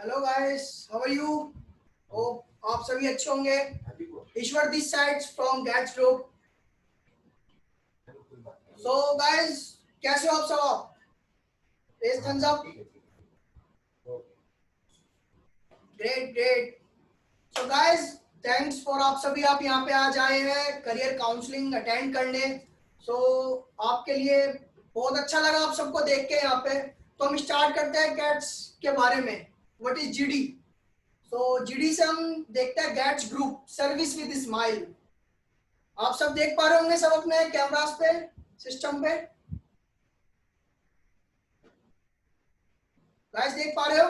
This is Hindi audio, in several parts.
Hello guys, how are you? Hope आप सभी अच्छे होंगे। Ishwar this sides from Gates group. So guys, कैसे हो आप सब? Please thumbs up. Great great. So guys, thanks for आप सभी आप यहाँ पे आज आए हैं करियर काउंसलिंग अटेंड करने। सो आपके लिए बहुत अच्छा लगा आप सबको देख के यहाँ पे। तो हम स्टार्ट करते हैं गैट्स के बारे में। What is GD? So GD से हम देखते हैं gets group service with smile. आप सब देख पा रहे होंगे सब अपने कैमरास पे, सिस्टम पे। गाइस देख पा रहे हो?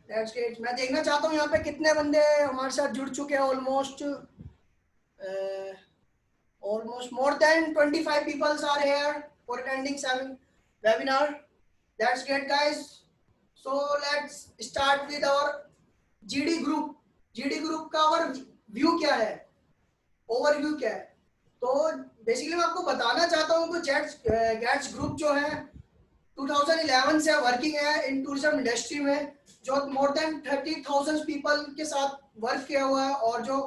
That's great. मैं देखना चाहता हूँ यहाँ पे कितने बंदे हमारे साथ जुड़ चुके हैं। Almost more than 25 peoples are here for attending 7 webinar. That's great guys. So let's start with our GD group. GD group का और व्यू क्या है, ओवरव्यू क्या है? तो बेसिकली मैं आपको बताना चाहता हूँ कि गैट्स ग्रुप जो है 2011 से वर्किंग है इन टूरिज्म इंडस्ट्री में, जो मोर देन 30,000 पीपल के साथ वर्क किया हुआ है और जो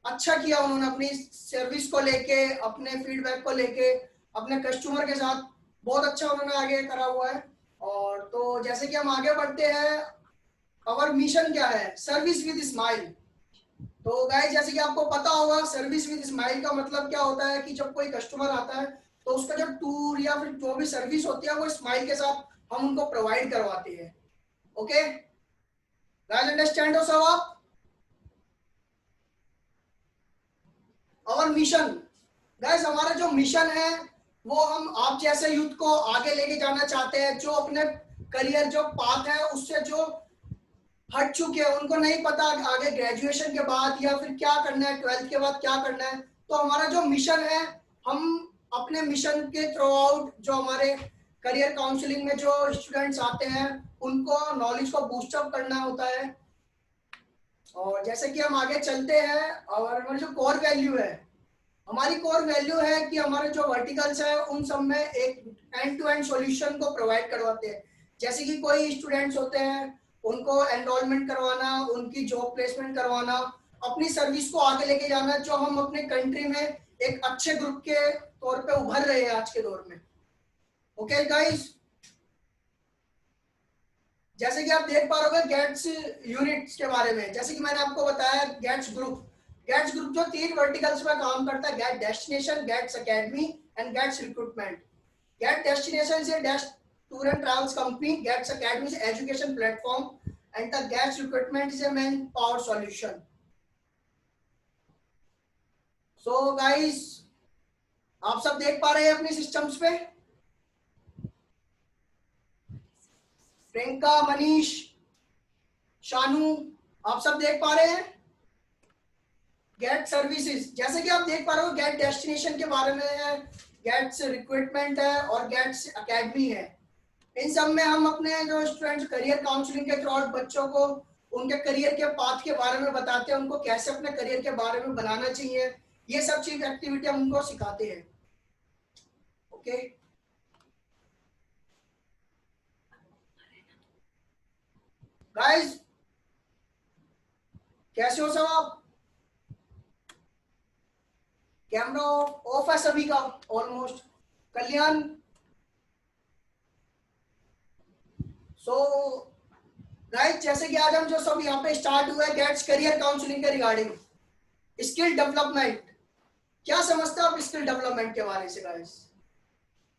अच्छा किया उन्होंने अपनी सर्विस को लेके, अपने फीडबैक को लेके, अपने कस्टमर के साथ बहुत अच्छा उन्होंने आगे करा हुआ है। और तो जैसे कि हम आगे बढ़ते हैं, अवर मिशन क्या है? Service with smile. तो गाइस जैसे कि आपको पता होगा सर्विस विद स्माइल का मतलब क्या होता है कि जब कोई कस्टमर आता है तो उसका जो टूर या फिर जो भी सर्विस होती है वो स्माइल के साथ हम उनको प्रोवाइड करवाते हैं। ओके गाइस, अंडरस्टैंड हो सब आप? और मिशन गाइस, हमारा जो मिशन है वो हम आप जैसे यूथ को आगे लेके जाना चाहते हैं, जो अपने करियर जो पाथ है उससे जो हट चुके हैं, उनको नहीं पता आगे ग्रेजुएशन के बाद या फिर क्या करना है, 12th के बाद क्या करना है। तो हमारा जो मिशन है, हम अपने मिशन के थ्रू आउट जो हमारे करियर काउंसलिंग में जो स्टूडेंट्स आते हैं उनको नॉलेज को बूस्टअप करना होता है। और जैसे कि हम आगे चलते हैं और हमारी जो कोर वैल्यू है, हमारी कोर वैल्यू है कि हमारे जो वर्टिकल्स है उन सब में एक एंड टू एंड सॉल्यूशन को प्रोवाइड करवाते हैं। जैसे कि कोई स्टूडेंट्स होते हैं, उनको एनरोलमेंट करवाना, उनकी जॉब प्लेसमेंट करवाना, अपनी सर्विस को आगे लेके जाना, जो हम अपने कंट्री में एक अच्छे ग्रुप के तौर पे उभर रहे हैं आज के दौर में। ओके गाइस, जैसे कि आप देख पा रहे हो गेट्स यूनिट्स के बारे में, जैसे कि मैंने आपको बताया गेट्स ग्रुप जो 3 वर्टिकल्स में काम करता है: Gate Destination, Gates Academy and Gates Recruitment. Gate Destination से Dest tour and travels company, Gates Academy से education platform and the Gates Recruitment is a man power solution. So guys, आप सब देख पा रहे हैं अपने सिस्टम्स पे? प्रियंका, मनीष, शानू, आप सब देख पा रहे हैं? गेट सर्विसेज, जैसे कि आप देख पा रहे हो, गेट डेस्टिनेशन के बारे में है, गेट्स रिक्रूटमेंट है और गेट्स एकेडमी है। इन सब में हम अपने जो स्टूडेंट्स करियर काउंसलिंग के थ्रू बच्चों को उनके करियर के पाथ के बारे में बताते हैं, उनको कैसे अपने करियर के बारे में बनाना चाहिए, ये सब चीज एक्टिविटी हम उनको सिखाते हैं। ओके गाइस, कैसे हो सब आप? कैमरा ऑफ है सभी का ऑलमोस्ट। कल्याण, सो गाइस जैसे कि आज हम जो सब यहाँ पे स्टार्ट हुआ है गेट्स करियर काउंसलिंग के रिगार्डिंग स्किल डेवलपमेंट। क्या समझते हो आप स्किल डेवलपमेंट के बारे से गाइस?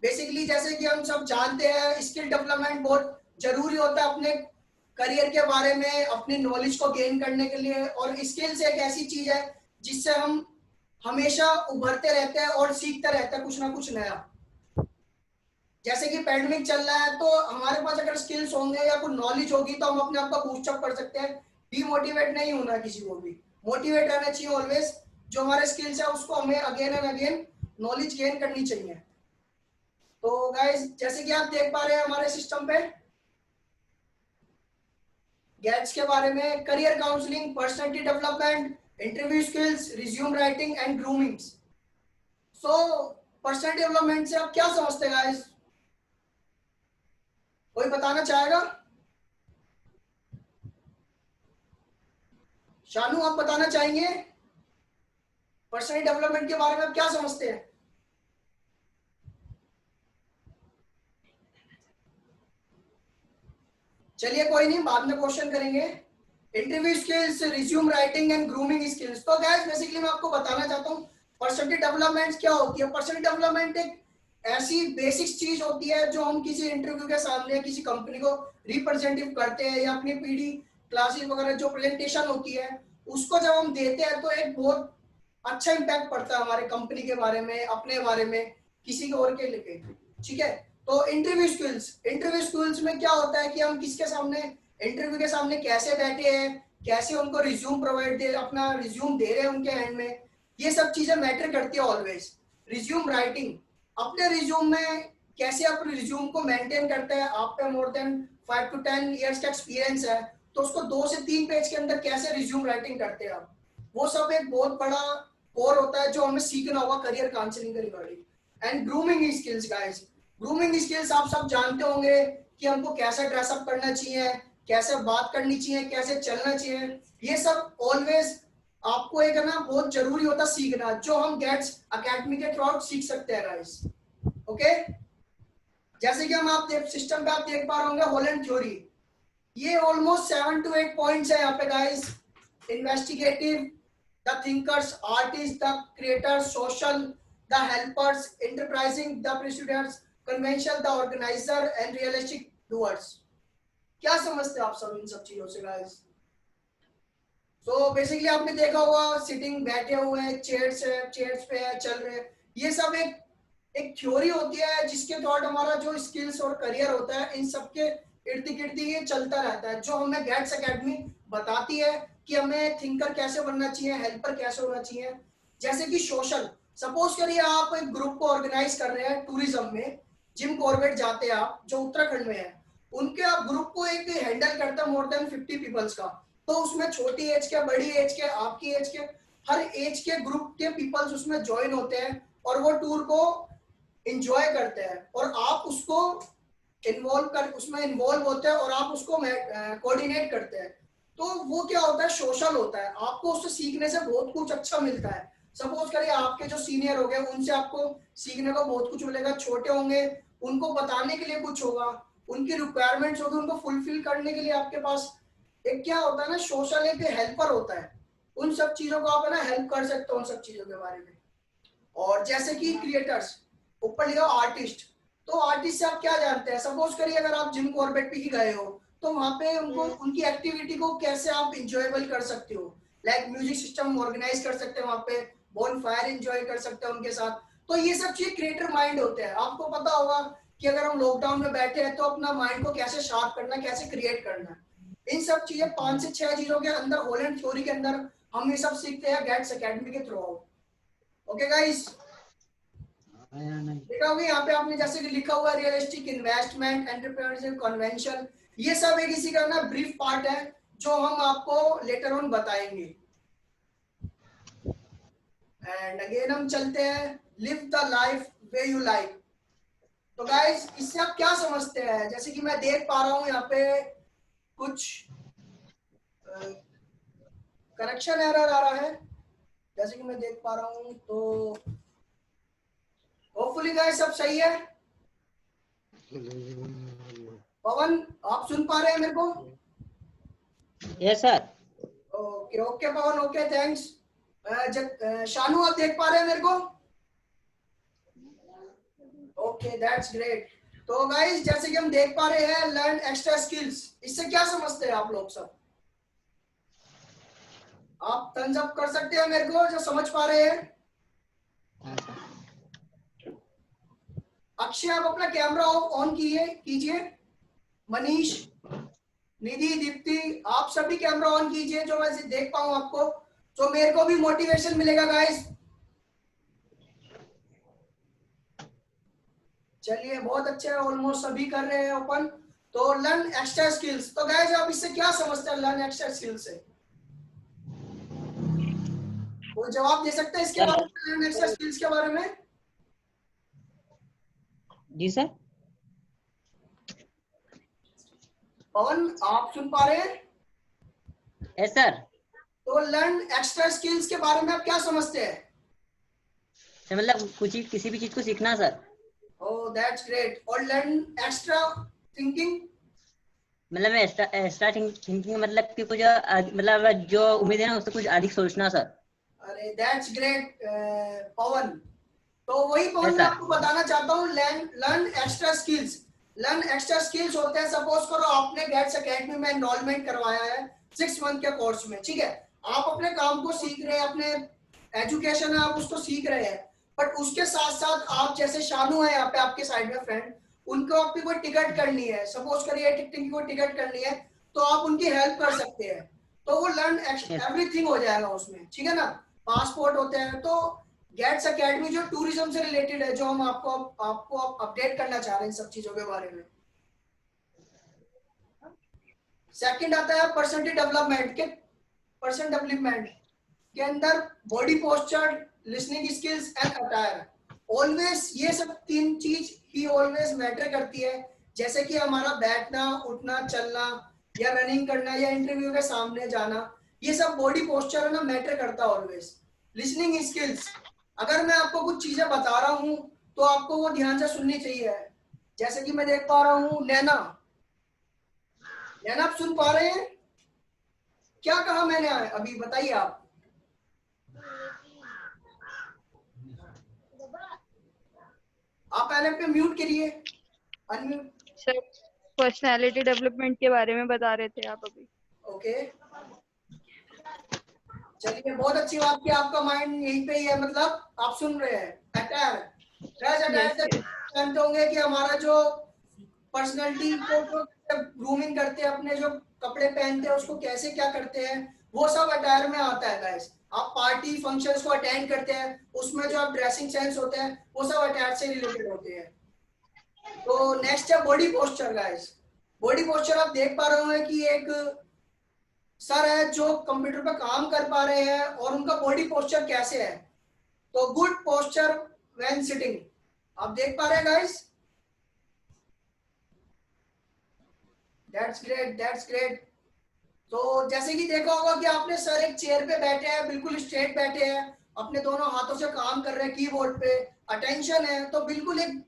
बेसिकली जैसे कि हम सब जानते हैं स्किल डेवलपमेंट बहुत जरूरी होता है अपने करियर के बारे में, अपनी नॉलेज को गेन करने के लिए। और स्किल्स एक ऐसी चीज है जिससे हम हमेशा उभरते रहते हैं और सीखते रहते हैं कुछ ना कुछ नया। जैसे कि पैंडेमिक चल रहा है तो हमारे पास अगर स्किल्स होंगे या कुछ नॉलेज होगी तो हम अपने आप को बूस्टअप कर सकते हैं। डीमोटिवेट नहीं होना किसी को भी, मोटिवेट रहना चाहिए ऑलवेज। जो हमारे स्किल्स है उसको हमें again and again knowledge gain करनी चाहिए। तो गाइस जैसे कि आप देख पा रहे हैं हमारे सिस्टम पे गेट्स के बारे में career counselling, personality development, interview skills, resume writing and groomings. So personality development से आप क्या समझते हैं गाइस? कोई बताना चाहेगा? शानू आप बताना चाहेंगे पर्सनल डेवलपमेंट के बारे में आप क्या समझते हैं? चलिए कोई नहीं, बाद में क्वेश्चन करेंगे। Interview skills, resume writing and grooming skills. तो गाइस बेसिकली मैं आपको बताना चाहता हूँ पर्सनैलिटी डेवलपमेंट क्या होती है। पर्सनैलिटी डेवलपमेंट एक ऐसी बेसिक चीज होती है जो हम किसी इंटरव्यू के सामने किसी कंपनी को रिप्रेजेंटेटिव करते हैं, या अपनी पीडी क्लासेस वगैरह जो प्रेजेंटेशन होती है उसको जब हम देते हैं तो एक बहुत अच्छा इम्पैक्ट पड़ता है हमारे कंपनी के बारे में, अपने बारे में, किसी के और के लेके। ठीक है, तो इंटरव्यू स्किल्स में क्या होता है कि हम किसके सामने, इंटरव्यू के सामने कैसे बैठे हैं, कैसे उनको रिज्यूम प्रोवाइड दे, अपना रिज्यूम दे रहे हैं उनके हैंड में, ये सब चीजें मैटर करती है ऑलवेज। रिज्यूम राइटिंग, अपने रिज्यूम में कैसे अपने रिज्यूम को मेंटेन करते हैं। आप पे मोर देन 5 to 10 इयर्स का एक्सपीरियंस है तो उसको 2 से 3 पेज के अंदर कैसे रिज्यूम राइटिंग करते हैं आप, वो सब एक बहुत बड़ा कोर होता है जो हमें सीखना होगा करियर काउंसलिंग के regarding. And grooming skills guys, grooming skills आप सब जानते होंगे कि हमको कैसा ड्रेसअप करना चाहिए, कैसे बात करनी चाहिए, कैसे चलना चाहिए, ये सब ऑलवेज आपको एक है ना बहुत जरूरी होता सीखना, जो हम गेट्स अकेडमी के थ्रू सीख सकते हैं गाइस। ओके, जैसे कि हम आप सिस्टम पे आप देख पा रहे होंगे हॉलैंड थ्योरी, ये ऑलमोस्ट 7 to 8 पॉइंट्स है यहाँ पे guys. Investigative, the thinkers, artist, the creators, social, the helpers, enterprising, the procedures, conventional, the organizer and realistic doers. क्या समझते हैं आप सब इन सब चीजों से गाइस? तो बेसिकली आपने देखा होगा सिटिंग, बैठे हुए हैं, चेयर्स पे है, चल रहे हैं, ये सब एक थ्योरी होती है जिसके थॉट हमारा जो स्किल्स और करियर होता है इन सबके इर्द गिर्द ये चलता रहता है, जो हमें गेट्स एकेडमी बताती है कि हमें थिंकर कैसे बनना चाहिए, हेल्पर कैसे होना चाहिए। जैसे कि सोशल, सपोज करिए आप एक ग्रुप को ऑर्गेनाइज कर रहे हैं टूरिज्म में, जिम कॉर्बेट जाते हैं आप जो उत्तराखंड में है, उनके आप ग्रुप को एक हैंडल करते हैं मोर देन 50 पीपल्स का, तो उसमें छोटी एज के, बड़ी एज के, आपकी एज के, हर एज के ग्रुप के पीपल्स उसमें ज्वाइन होते हैं और वो टूर को एंजॉय करते हैं, और आप उसको उसमें इन्वॉल्व होते हैं और आप उसको कोऑर्डिनेट करते हैं। तो वो क्या होता है, सोशल होता है, आपको उससे सीखने से बहुत कुछ अच्छा मिलता है। सपोज करिए आपके जो सीनियर हो गए उनसे आपको सीखने को बहुत कुछ मिलेगा, छोटे होंगे उनको बताने के लिए कुछ होगा, उनकी रिक्वायरमेंट्स होगी उनको फुलफिल करने के लिए आपके पास एक क्या होता है ना, सोशल एक हेल्पर होता है। उन सब चीजों को आप है ना हेल्प कर सकते हो उन सब चीजों के बारे में। और जैसे कि क्रिएटर्स, ऊपर लिखा आर्टिस्ट, तो आर्टिस्ट से आप क्या जानते हैं, सपोज करिए अगर आप जिम कॉर्बेट पे ही गए हो तो वहां पे उनको उनकी एक्टिविटी को कैसे आप इंजॉयबल कर सकते हो, लाइक म्यूजिक सिस्टम ऑर्गेनाइज कर सकते हैं वहां पे, बोन फायर एंजॉय कर सकते हैं उनके साथ। तो ये सब चीज क्रिएटर माइंड होते हैं। आपको पता होगा कि अगर हम लॉकडाउन में बैठे हैं तो अपना माइंड को कैसे शार्प करना, कैसे क्रिएट करना, इन सब चीजें 5 से 6 चीजों के अंदर हॉलैंड थ्योरी के अंदर हम ये सब सीखते हैं गेट्स एकेडमी के थ्रू। ओके गाइस, देखा होगा यहाँ पे आपने जैसे कि लिखा हुआ रियलिस्टिक इन्वेस्टमेंट, एंटरप्रेन्योरशिप, कन्वेंशन, ये सब एक इसी का ना ब्रीफ पार्ट है जो हम आपको लेटर ऑन बताएंगे। एंड अगेन हम चलते हैं live the life way you like. तो गाइस इससे आप क्या समझते हैं? जैसे कि मैं देख पा रहा हूँ यहाँ पे कुछ करेक्शन एरर आ रहा है, जैसे कि मैं देख पा रहा हूँ, तो होपफुली गाइस सब सही है। पवन आप सुन पा रहे हैं मेरे को? Yes sir. ओके ओके पवन, ओके थैंक्स। शानू आप देख पा रहे हैं मेरे को? Okay that's great. तो गाइस जैसे कि हम देख पा रहे हैं लर्न एक्स्ट्रा स्किल्स, इससे क्या समझते हैं आप लोग सब? आप थम्स अप कर सकते हैं मेरे को जो समझ पा रहे हैं। अक्षय आप अपना कैमरा ऑन कीजिए। मनीष, निधि, दीप्ति, आप सभी कैमरा ऑन कीजिए जो मैं देख पाऊं आपको, तो मेरे को भी मोटिवेशन मिलेगा गाइस। चलिए बहुत अच्छा है, ऑलमोस्ट सभी कर रहे हैं ओपन। तो लर्न एक्स्ट्रा स्किल्स, तो गाइस आप इससे क्या समझते हैं लर्न एक्स्ट्रा स्किल्स से? कोई जवाब दे सकते हैं इसके बारे में, लर्न एक्स्ट्रा स्किल्स के बारे में? जी सर। पवन आप सुन पा रहे हैं? Yes sir. तो लर्न एक्स्ट्रा स्किल्स के बारे में आप क्या समझते हैं? मतलब किसी भी चीज को सीखना सर। Oh that's great. और लर्न एक्स्ट्रा थिंकिंग? मतलब मैं एक्स्ट्रा थिंकिंग मतलब कि कुछ मतलब जो उम्मीद है ना उससे कुछ अधिक सोचना सर। अरे दैट्स ग्रेट पवन। तो वही पवन यस मैं सर। आपको बताना चाहता हूँ, learn extra skills. Learn extra skills होते हैं, सपोज करो आपने गेट्स एकेडमी में एनरोलमेंट करवाया है 6 मंथ के कोर्स में, ठीक है। आप अपने काम को सीख रहे हैं, अपने एजुकेशन है आप उसको सीख रहे हैं, बट उसके साथ साथ आप जैसे शानू है यहाँ पे आपके साइड में फ्रेंड, उनको आपकी कोई टिकट करनी है, सपोज करिए टिकटिंग की कोई टिकट करनी है, तो आप उनकी हेल्प कर सकते हैं। तो वो लर्न एवरीथिंग हो जाएगा उसमें, ठीक है ना। पासपोर्ट होते हैं। तो गेट्स एकेडमी जो टूरिज्म से रिलेटेड है, जो हम आपको आपको अपडेट करना चाह रहे हैं इन सब चीजों के बारे में। सेकंड आता है पर्सनैलिटी डेवलपमेंट के। पर्सन डेवलपमेंट के अंदर body posture, listening skills and attire, always ये सब 3 चीज ही ऑलवेज मैटर करती है। जैसे कि हमारा बैठना, उठना, चलना, या रनिंग करना, या इंटरव्यू के सामने जाना, ये सब बॉडी पोस्चर है ना, मैटर करता है ऑलवेज। लिसनिंग स्किल्स, अगर मैं आपको कुछ चीजें बता रहा हूं तो आपको वो ध्यान से सुननी चाहिए। जैसे कि मैं देख पा रहा हूं नैना, नैना आप सुन पा रहे हैं? क्या कहा मैंने अभी, बताइए आप। आप पहले पे म्यूट करिए, अनम्यूट। सर पर्सनालिटी डेवलपमेंट के बारे में बता रहे थे आप अभी। ओके, चलिए बहुत अच्छी बात की, आपका माइंड यहीं पे ही है, मतलब आप सुन रहे हैं। अटायर, अटायर यस से यस। जानते होंगे कि हमारा जो पर्सनालिटी को ग्रूमिंग करते हैं, अपने जो कपड़े पहनते हैं उसको कैसे क्या करते हैं, वो सब अटायर में आता है गाइस। आप पार्टी फंक्शंस को अटेंड करते हैं, उसमें जो आप ड्रेसिंग सेंस होते हैं वो सब अटायर से रिलेटेड होते हैं। तो नेक्स्ट है body posture guys. Body posture आप देख पा रहे होंगे कि एक सर है जो कंप्यूटर पर काम कर पा रहे हैं और उनका बॉडी पोस्चर कैसे है। तो गुड पोस्चर व्हेन सिटिंग, आप देख पा रहे हैं guys. That's great, that's great. तो जैसे कि देखा होगा कि आपने सर एक चेयर पे बैठे हैं, बिल्कुल स्ट्रेट बैठे हैं, अपने दोनों हाथों से काम कर रहे हैं कीबोर्ड पे, अटेंशन है। तो बिल्कुल एक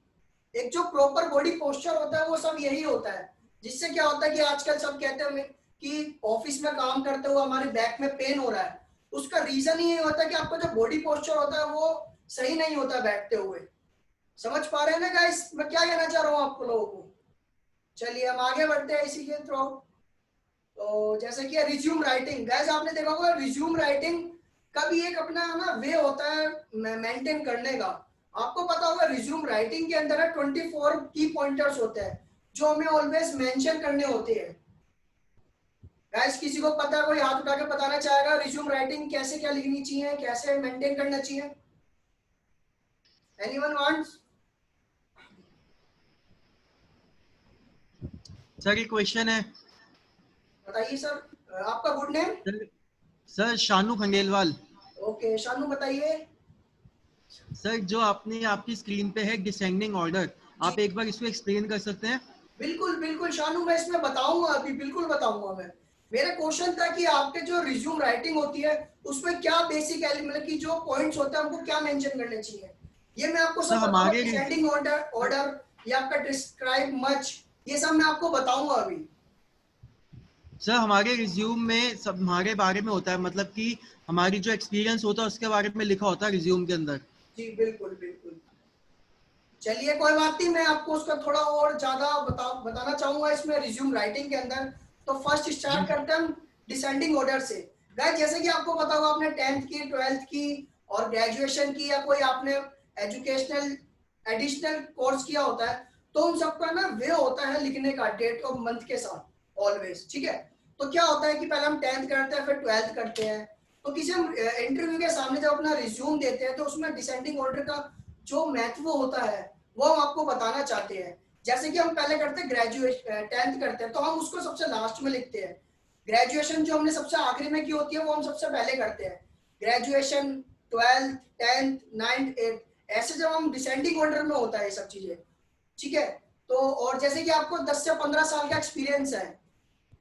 एक जो प्रॉपर बॉडी पोस्चर होता है वो सब यही होता है। जिससे क्या होता है कि आजकल सब कहते हैं कि ऑफिस में काम करते हुए हमारे बैक में पेन हो रहा है, उसका रीजन ही ये होता है कि आपका जो बॉडी पोस्चर होता है वो सही नहीं होता बैठते हुए। समझ पा रहे हैं ना गाइस मैं क्या कहना चाह रहा हूँ आपको लोगों को? चलिए हम आगे बढ़ते हैं इसी के थ्रू। तो जैसे कि रिज्यूम राइटिंग गाइस, आपने देखा होगा रिज्यूम राइटिंग का भी एक अपना ना वे होता है मेंटेन करने का। आपको पता होगा रिज्यूम राइटिंग के अंदर 24 की पॉइंटर्स होते हैं जो हमें ऑलवेज मेंशन करने होते हैं। गाइस किसी को पता है, कोई हाथ उठा के बताना चाहेगा रिज्यूम राइटिंग कैसे क्या लिखनी चाहिए, कैसे मेंटेन करना चाहिए? Anyone wants? सर एक क्वेश्चन है। बताइए सर, आपका good name? Sir Shanu Khandelwal. Okay Shanu बताइए। सर जो आपने आपकी स्क्रीन पे है डिसेंडिंग ऑर्डर, आप एक बार इसको एक्सप्लेन कर सकते हैं? बिल्कुल बिल्कुल शानू, मैं इसमें बताऊंगा, अभी बिल्कुल बताऊंगा मैं। मेरा क्वेश्चन था कि आपके जो रिज्यूम राइटिंग होती है उसमें क्या बेसिक एलिमेंट की जो पॉइंट्स होते हैं हमको क्या मेंशन करने चाहिए, ये मैं आपको सर सब बताऊंगा। हमारे डिसेंडिंग ऑर्डर या आपका डिस्क्राइब मच, ये सब मैं आपको बताऊंगा अभी। सर हमारे रिज्यूम में सब हमारे बारे में होता है, मतलब कि हमारी जो एक्सपीरियंस होता है उसके बारे में लिखा होता है रिज्यूम के अंदर। जी बिल्कुल बिल्कुल। चलिए कोई बात नहीं, मैं आपको उसका थोड़ा और ज्यादा बताना चाहूंगा इसमें रिज्यूम राइटिंग के अंदर। तो फर्स्ट जी स्टार्ट करते हैं हम डिसेंडिंग ऑर्डर से। गाइस जैसे कि आपको पता होगा आपने 10th की, 12th की और ग्रेजुएशन की, या कोई आपने एजुकेशनल एडिशनल कोर्स किया होता है, तो उन सबका ना वे होता है लिखने का डेट और मंथ के साथ ऑलवेज, ठीक है। तो क्या होता है कि पहले हम 10th करते हैं फिर 12th करते हैं। तो किसी हम इंटरव्यू के सामने जब अपना रिज्यूम देते हैं तो उसमें डिसेंडिंग ऑर्डर का जो महत्व होता है वो हम आपको बताना चाहते हैं। जैसे कि हम पहले करते हैं ग्रेजुएशन, 10th करते हैं तो हम उसको सबसे लास्ट में लिखते हैं। ग्रेजुएशन जो हमने सबसे आखिरी में की होती है वो हम सबसे पहले करते हैं। Graduation, 12th, 10th, 9th, 8th, ऐसे जब हम डिसेंडिंग ऑर्डर में होता है ये सब चीजें, ठीक है। तो और जैसे कि आपको 10 से 15 साल का एक्सपीरियंस है,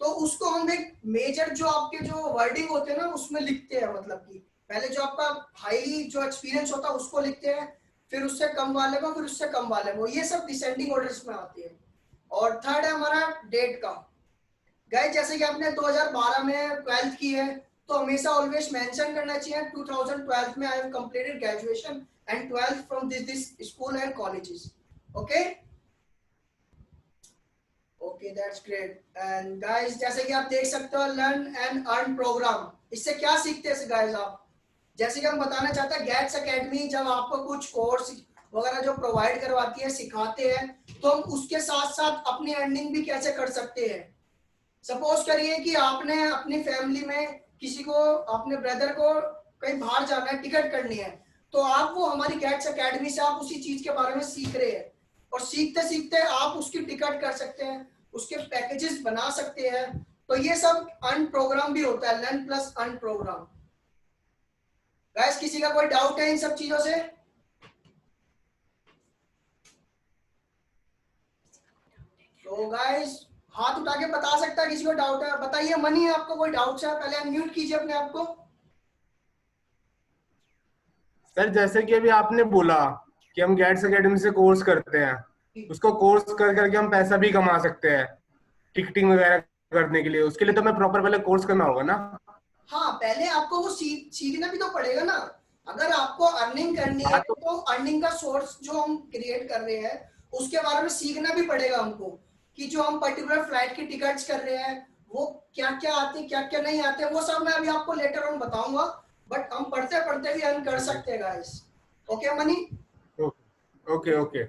तो उसको हम एक मेजर जो आपके जो वर्डिंग होते हैं ना उसमें लिखते हैं, मतलब कि पहले जो आपका हाई जो एक्सपीरियंस होता है उसको लिखते हैं, फिर उससे कम वाले को, फिर उससे कम वाले को, ये सब डिसेंडिंग ऑर्डर्स में आती है। और थर्ड है हमारा डेट का। गाइस जैसे कि आपने 2012 में 12th की है तो हमेशा ऑलवेज मेंशन करना चाहिए 2012 में I have completed graduation and 12th from this school and colleges. Okay okay that's great. And guys जैसे कि आप देख सकते हो लर्न एंड अर्न प्रोग्राम, इससे क्या सीखते हैं गाइस आप, जैसे कि हम बताना चाहते हैं गेट्स एकेडमी जब आपको कुछ कोर्स वगैरह जो प्रोवाइड करवाती है सिखाते हैं, तो हम उसके साथ साथ अपनी अर्निंग भी कैसे कर सकते हैं। सपोज करिए कि आपने अपनी फैमिली में किसी को, अपने ब्रदर को कहीं बाहर जाना है, टिकट करनी है, तो आप वो हमारी गेट्स एकेडमी से आप उसी चीज के बारे में सीख रहे हैं, और सीखते सीखते आप उसकी टिकट कर सकते हैं, उसके पैकेजेस बना सकते हैं। तो ये सब अर्न प्रोग्राम भी होता है, learn plus earn programme. Guys किसी का कोई डाउट है इन सब चीजों से? तो गाइस हाथ उठा के बता सकता है किसी को डाउट है, बताइए। मनी है आपको कोई डाउट है? पहले अनम्यूट कीजिए अपने आप को। सर जैसे कि अभी आपने बोला कि हम गेट्स एकेडमी से कोर्स करते हैं, उसको कोर्स कर करके हम पैसा भी कमा सकते हैं टिकटिंग वगैरह करने के लिए, उसके लिए तो हमें प्रॉपर पहले कोर्स करना होगा ना? हाँ पहले आपको वो सीखना भी तो पड़ेगा ना। अगर आपको अर्निंग करनी है तो अर्निंग का सोर्स जो हम क्रिएट कर रहे हैं उसके बारे में सीखना भी पड़ेगा हमको, कि जो हम पर्टिकुलर फ्लाइट की टिकट्स कर रहे हैं वो क्या क्या आते हैं क्या क्या नहीं आते, वो सब मैं अभी आपको लेटर ऑन बताऊंगा, बट हम पढ़ते पढ़ते भी अर्न कर सकते हैं guys. Okay money? Okay okay okay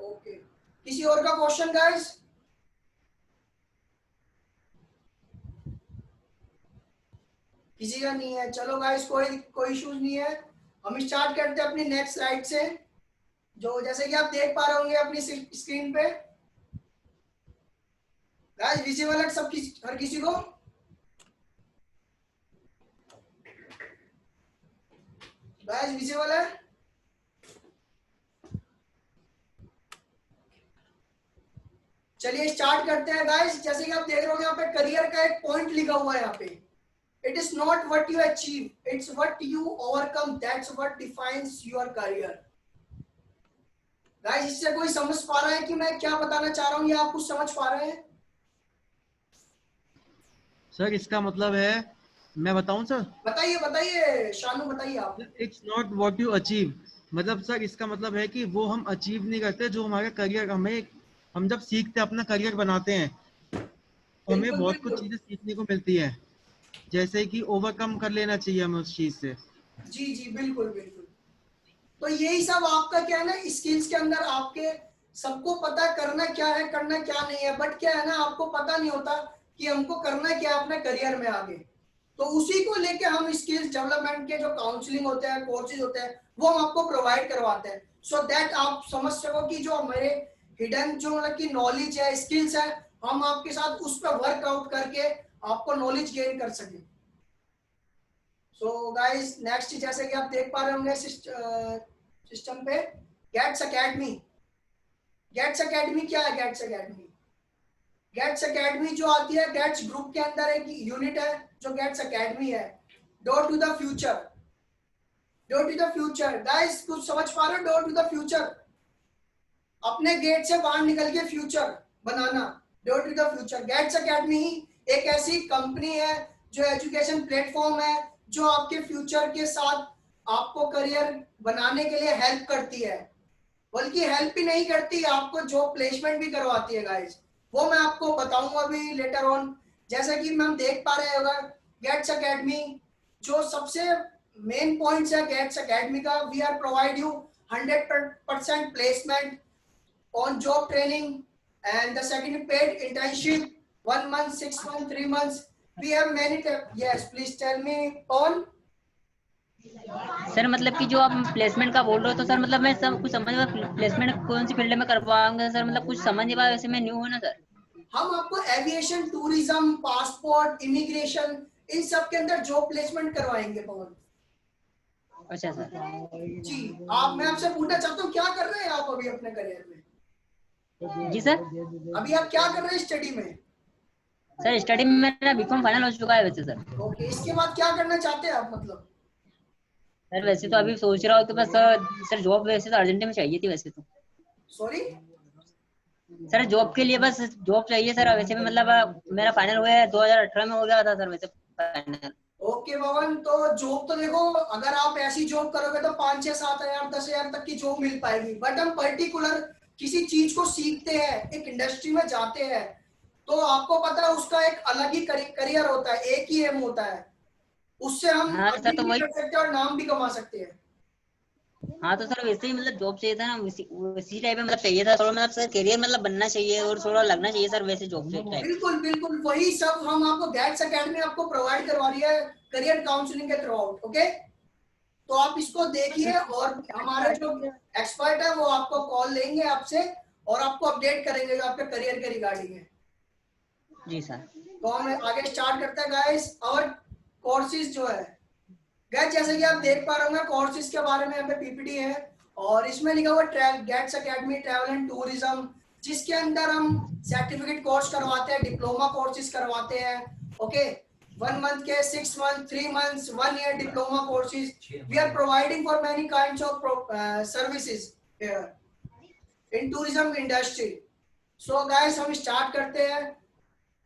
okay किसी और का क्वेश्चन गाइस? किसी का नहीं है, चलो गाइस कोई इश्यूज नहीं है। हम स्टार्ट करते हैं अपनी नेक्स्ट स्लाइड से, जो जैसे कि आप देख पा रहे होंगे अपनी स्क्रीन पे। गाइस विजिबल है सब हर किसी को? गाइस विजिबल है? चलिए स्टार्ट करते हैं गाइस। जैसे कि आप देख रहे हो यहाँ पे करियर का एक पॉइंट लिखा हुआ है यहाँ पे, it is not what you achieve, it's what you overcome, that's what defines your career. Guys इससे कोई समझ पा रहा है कि मैं क्या बताना चाह रहा हूँ, या आप कुछ समझ पा रहे हैं? सर इसका मतलब है, मैं बताऊं सर? बताइए बताइए शानू, बताइए आप। It's not what you achieve, मतलब सर इसका मतलब है कि वो हम अचीव नहीं करते जो हमारा करियर, हम जब सीखते अपना करियर बनाते हैं तो हमें बिल्कुल बहुत कुछ बिल्कुल, चीजें सीखने को मिलती है, जैसे कि ओवरकम कर लेना चाहिए हमें उस चीज से। जी जी बिल्कुल बिल्कुल। तो यही सब आपका क्या है ना, स्किल्स के अंदर आपके सबको पता करना क्या है करना क्या नहीं है, बट क्या है ना आपको पता नहीं होता कि हमको करना क्या है अपने करियर में आगे। तो उसी को लेके हम स्किल्स डेवलपमेंट के जो काउंसलिंग होते हैं, कोर्सेज होते हैं, वो हम आपको प्रोवाइड करवाते हैं, सो दैट आप समझ सको कि जो हमारे हिडन जो मतलब की नॉलेज है, स्किल्स है, हम आपके साथ उस पर वर्कआउट करके आपको नॉलेज गेन कर सके। सो गाइस नेक्स्ट जैसे कि आप देख पा रहे होंगे सिस्टम पे गेट्स एकेडमी। गेट्स एकेडमी क्या है? गेट्स एकेडमी, गेट्स एकेडमी जो आती है गेट्स ग्रुप के अंदर एक यूनिट है जो गेट्स एकेडमी है। Door to the future, door to the future. Guys कुछ समझ पा रहे हो? डोर टू द फ्यूचर, अपने गेट से बाहर निकल के फ्यूचर बनाना, door to the future. Gates Academy एक ऐसी कंपनी है जो एजुकेशन प्लेटफॉर्म है जो आपके फ्यूचर के साथ आपको करियर बनाने के लिए हेल्प करती है, बल्कि हेल्प ही नहीं करती, आपको जॉब प्लेसमेंट भी करवाती है गाइस। वो मैं आपको बताऊंगा अभी लेटर ऑन। जैसा कि हम देख पा रहे होगा गेट्स एकेडमी जो सबसे मेन पॉइंट्स है गेट्स एकेडमी का, we are provide you 100% placement on job training, and the second paid internship 1 month 6 months 3 months, we have many yes please tell me on। Sir मतलब कि जो आप प्लेसमेंट का बोल रहे हो तो सर मतलब मैं सब कुछ समझ प्लेसमेंट कौन सी फील्ड में करवाऊंगा सर, मतलब कुछ समझ नहीं पाया, वैसे मैं न्यू हूँ ना सर। हम आपको एविएशन, टूरिज्म, पासपोर्ट, इमिग्रेशन, इन सब के अंदर जॉब प्लेसमेंट करवाएंगे पवन। अच्छा सर। जी आप, मैं आपसे पूछना चाहता हूँ क्या कर रहे हैं आप अभी अपने करियर में? जी सर। अभी आप क्या कर रहे हैं स्टडी में? सर स्टडी में मेरा बीकॉम फाइनल हो चुका है वैसे सर। ओके, इसके बाद क्या करना चाहते हैं आप मतलब? सर वैसे तो अभी सोच रहा हूँ तो बस सर जॉब वैसे तो अर्जेंट में चाहिए थी वैसे तो। सॉरी? सर जॉब के लिए बस जॉब चाहिए सर, वैसे भी मतलब मेरा फाइनल हुआ है 2018 में हो गया था सर वैसे फाइनल। ओके भवन, तो जॉब तो देखो, अगर आप ऐसी जॉब करोगे तो 5-6-7 हजार 10 हजार तक की जॉब मिल पाएगी, बट हम पर्टिकुलर किसी चीज को सीखते हैं, एक इंडस्ट्री में जाते हैं, तो आपको पता है उसका एक अलग ही करियर होता है, एक ही एम होता है, उससे हम हाँ सर अर्निंग तो भी वही। कर सकते हैं और नाम भी कमा सकते हैं। हाँ तो सर वैसे ही मतलब जॉब चाहिए था ना, उसी टाइप में मतलब चाहिए था थोड़ा, मतलब सर करियर मतलब बनना चाहिए और थोड़ा लगना चाहिए सर वैसे जॉब से टाइप। बिल्कुल बिल्कुल, वही सब हम आपको गैट्स एकेडमी आपको प्रोवाइड करवा रही है करियर काउंसलिंग के थ्रू आउट। ओके, तो आप इसको देखिए और हमारे जो एक्सपर्ट है वो आपको कॉल लेंगे आपसे और आपको अपडेट करेंगे जो आपके करियर के रिगार्डिंग है। जी सर। तो हम आगे स्टार्ट करते हैं गाइस। और कोर्सेज जो है गाइस, जैसे कि आप देख पा रहे होंगे कोर्सेज के बारे में यहाँ पे पीपीटी है और इसमें लिखा हुआ gets academy travel and tourism, जिसके अंदर हम सर्टिफिकेट कोर्स करवाते हैं, डिप्लोमा कोर्सेज करवाते हैं। ओके, 1 मंथ के, 6 month, 3 months, 1 year diploma courses. We are providing for many kinds of services here in tourism industry. So guys, हम स्टार्ट करते हैं।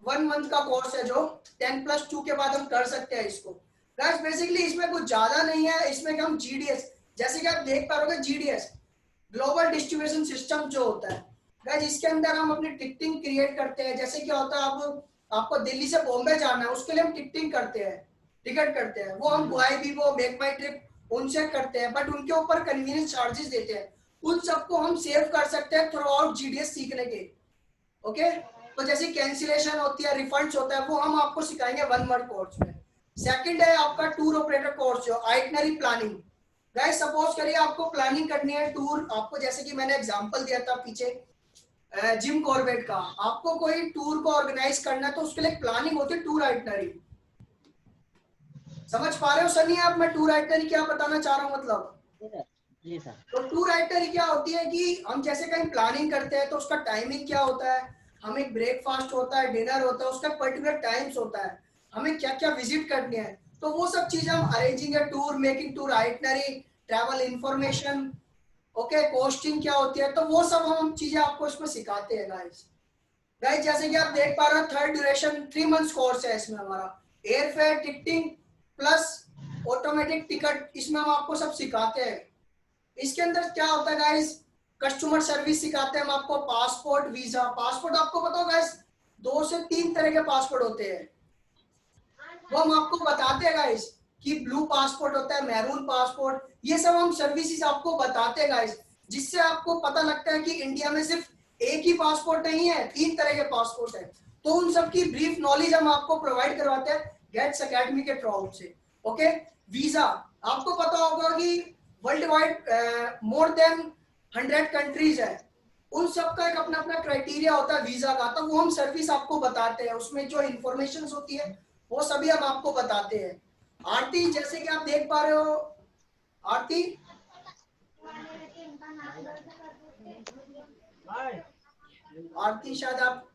1 मंथ का कोर्स है जो 10+2 के बाद हम कर सकते हैं इसको। गाइस बेसिकली इसमें कुछ ज्यादा नहीं है, इसमें हम जीडीएस, जैसे कि आप देख पा रहे हो जीडीएस ग्लोबल डिस्ट्रीब्यूशन सिस्टम जो होता है गाइस, इसके अंदर हम अपनी टिकटिंग क्रिएट करते हैं। जैसे क्या होता है, आपको दिल्ली से बॉम्बे जाना है, उसके लिए हम टिकटिंग करते हैं, टिकट करते हैं, वो हम वो मेक माई ट्रिप उनसे करते हैं, बट उनके ऊपर कन्वीनियंस चार्जेस देते हैं। उन सबको हम सेव कर सकते हैं थ्रू आउट जीडीएस सीखने के। ओके, तो जैसे कैंसिलेशन होती है, रिफंड्स होता है, वो हम आपको सिखाएंगे 1 मंथ कोर्स में। सेकंड है आपका टूर ऑपरेटर कोर्स जो आइटनरी प्लानिंग। गाइस सपोज करिए आपको प्लानिंग करनी है टूर, आपको जैसे कि मैंने एग्जांपल दिया था पीछे जिम कॉर्बेट का, आपको कोई टूर को ऑर्गेनाइज करना है तो उसके लिए प्लानिंग होती है टूर आइटनरी। समझ पा रहे हो सनी आप मैं टूर आइटनरी क्या बताना चाह रहा हूँ मतलब? जी सर। तो टूर आइटनरी क्या होती है कि हम जैसे कहीं प्लानिंग करते हैं तो उसका टाइमिंग क्या होता है, हमें ब्रेकफास्ट होता है, डिनर होता है, उसका पर्टिकुलर टाइम्स होता है, हमें क्या क्या विजिट करनी है, तो वो सब चीजें हम अरेंजिंग है tour, making tour itinerary, travel information. Okay, costing क्या होती है, तो वो सब हम चीजें आपको इसमें सिखाते हैं गाइस। गाइस जैसे कि आप देख पा रहे हो थर्ड ड्यूरेशन 3 months कोर्स है इसमें हमारा, air fare ticketing plus automatic ticket, इसमें हम आपको सब सिखाते हैं। इसके अंदर क्या होता है गाइस, कस्टमर सर्विस सिखाते हैं हम आपको, पासपोर्ट वीजा। पासपोर्ट आपको पता होगा गाइस 2 से 3 तरह के पासपोर्ट होते हैं, वो हम आपको बताते हैं गाइस कि ब्लू पासपोर्ट होता है, मैरून पासपोर्ट, ये सब हम सर्विसेज आपको बताते हैं गाइस, जिससे आपको पता लगता है कि इंडिया में सिर्फ एक ही पासपोर्ट नहीं है, 3 तरह के पासपोर्ट है। तो उन सब की ब्रीफ नॉलेज हम आपको प्रोवाइड करवाते हैं गेट्स एकेडमी के थ्रू आउट से। ओके, वीजा आपको पता होगा कि world wide more than 100 countries है, उन सब का एक अपना अपना क्राइटेरिया होता है वीजा का, तो वो हम सर्विस आपको बताते हैं, उसमें जो इंफॉर्मेशन होती है वो सभी हम आपको बताते हैं। आरती जैसे कि आप देख पा रहे हो, आरती आरती शायद आप,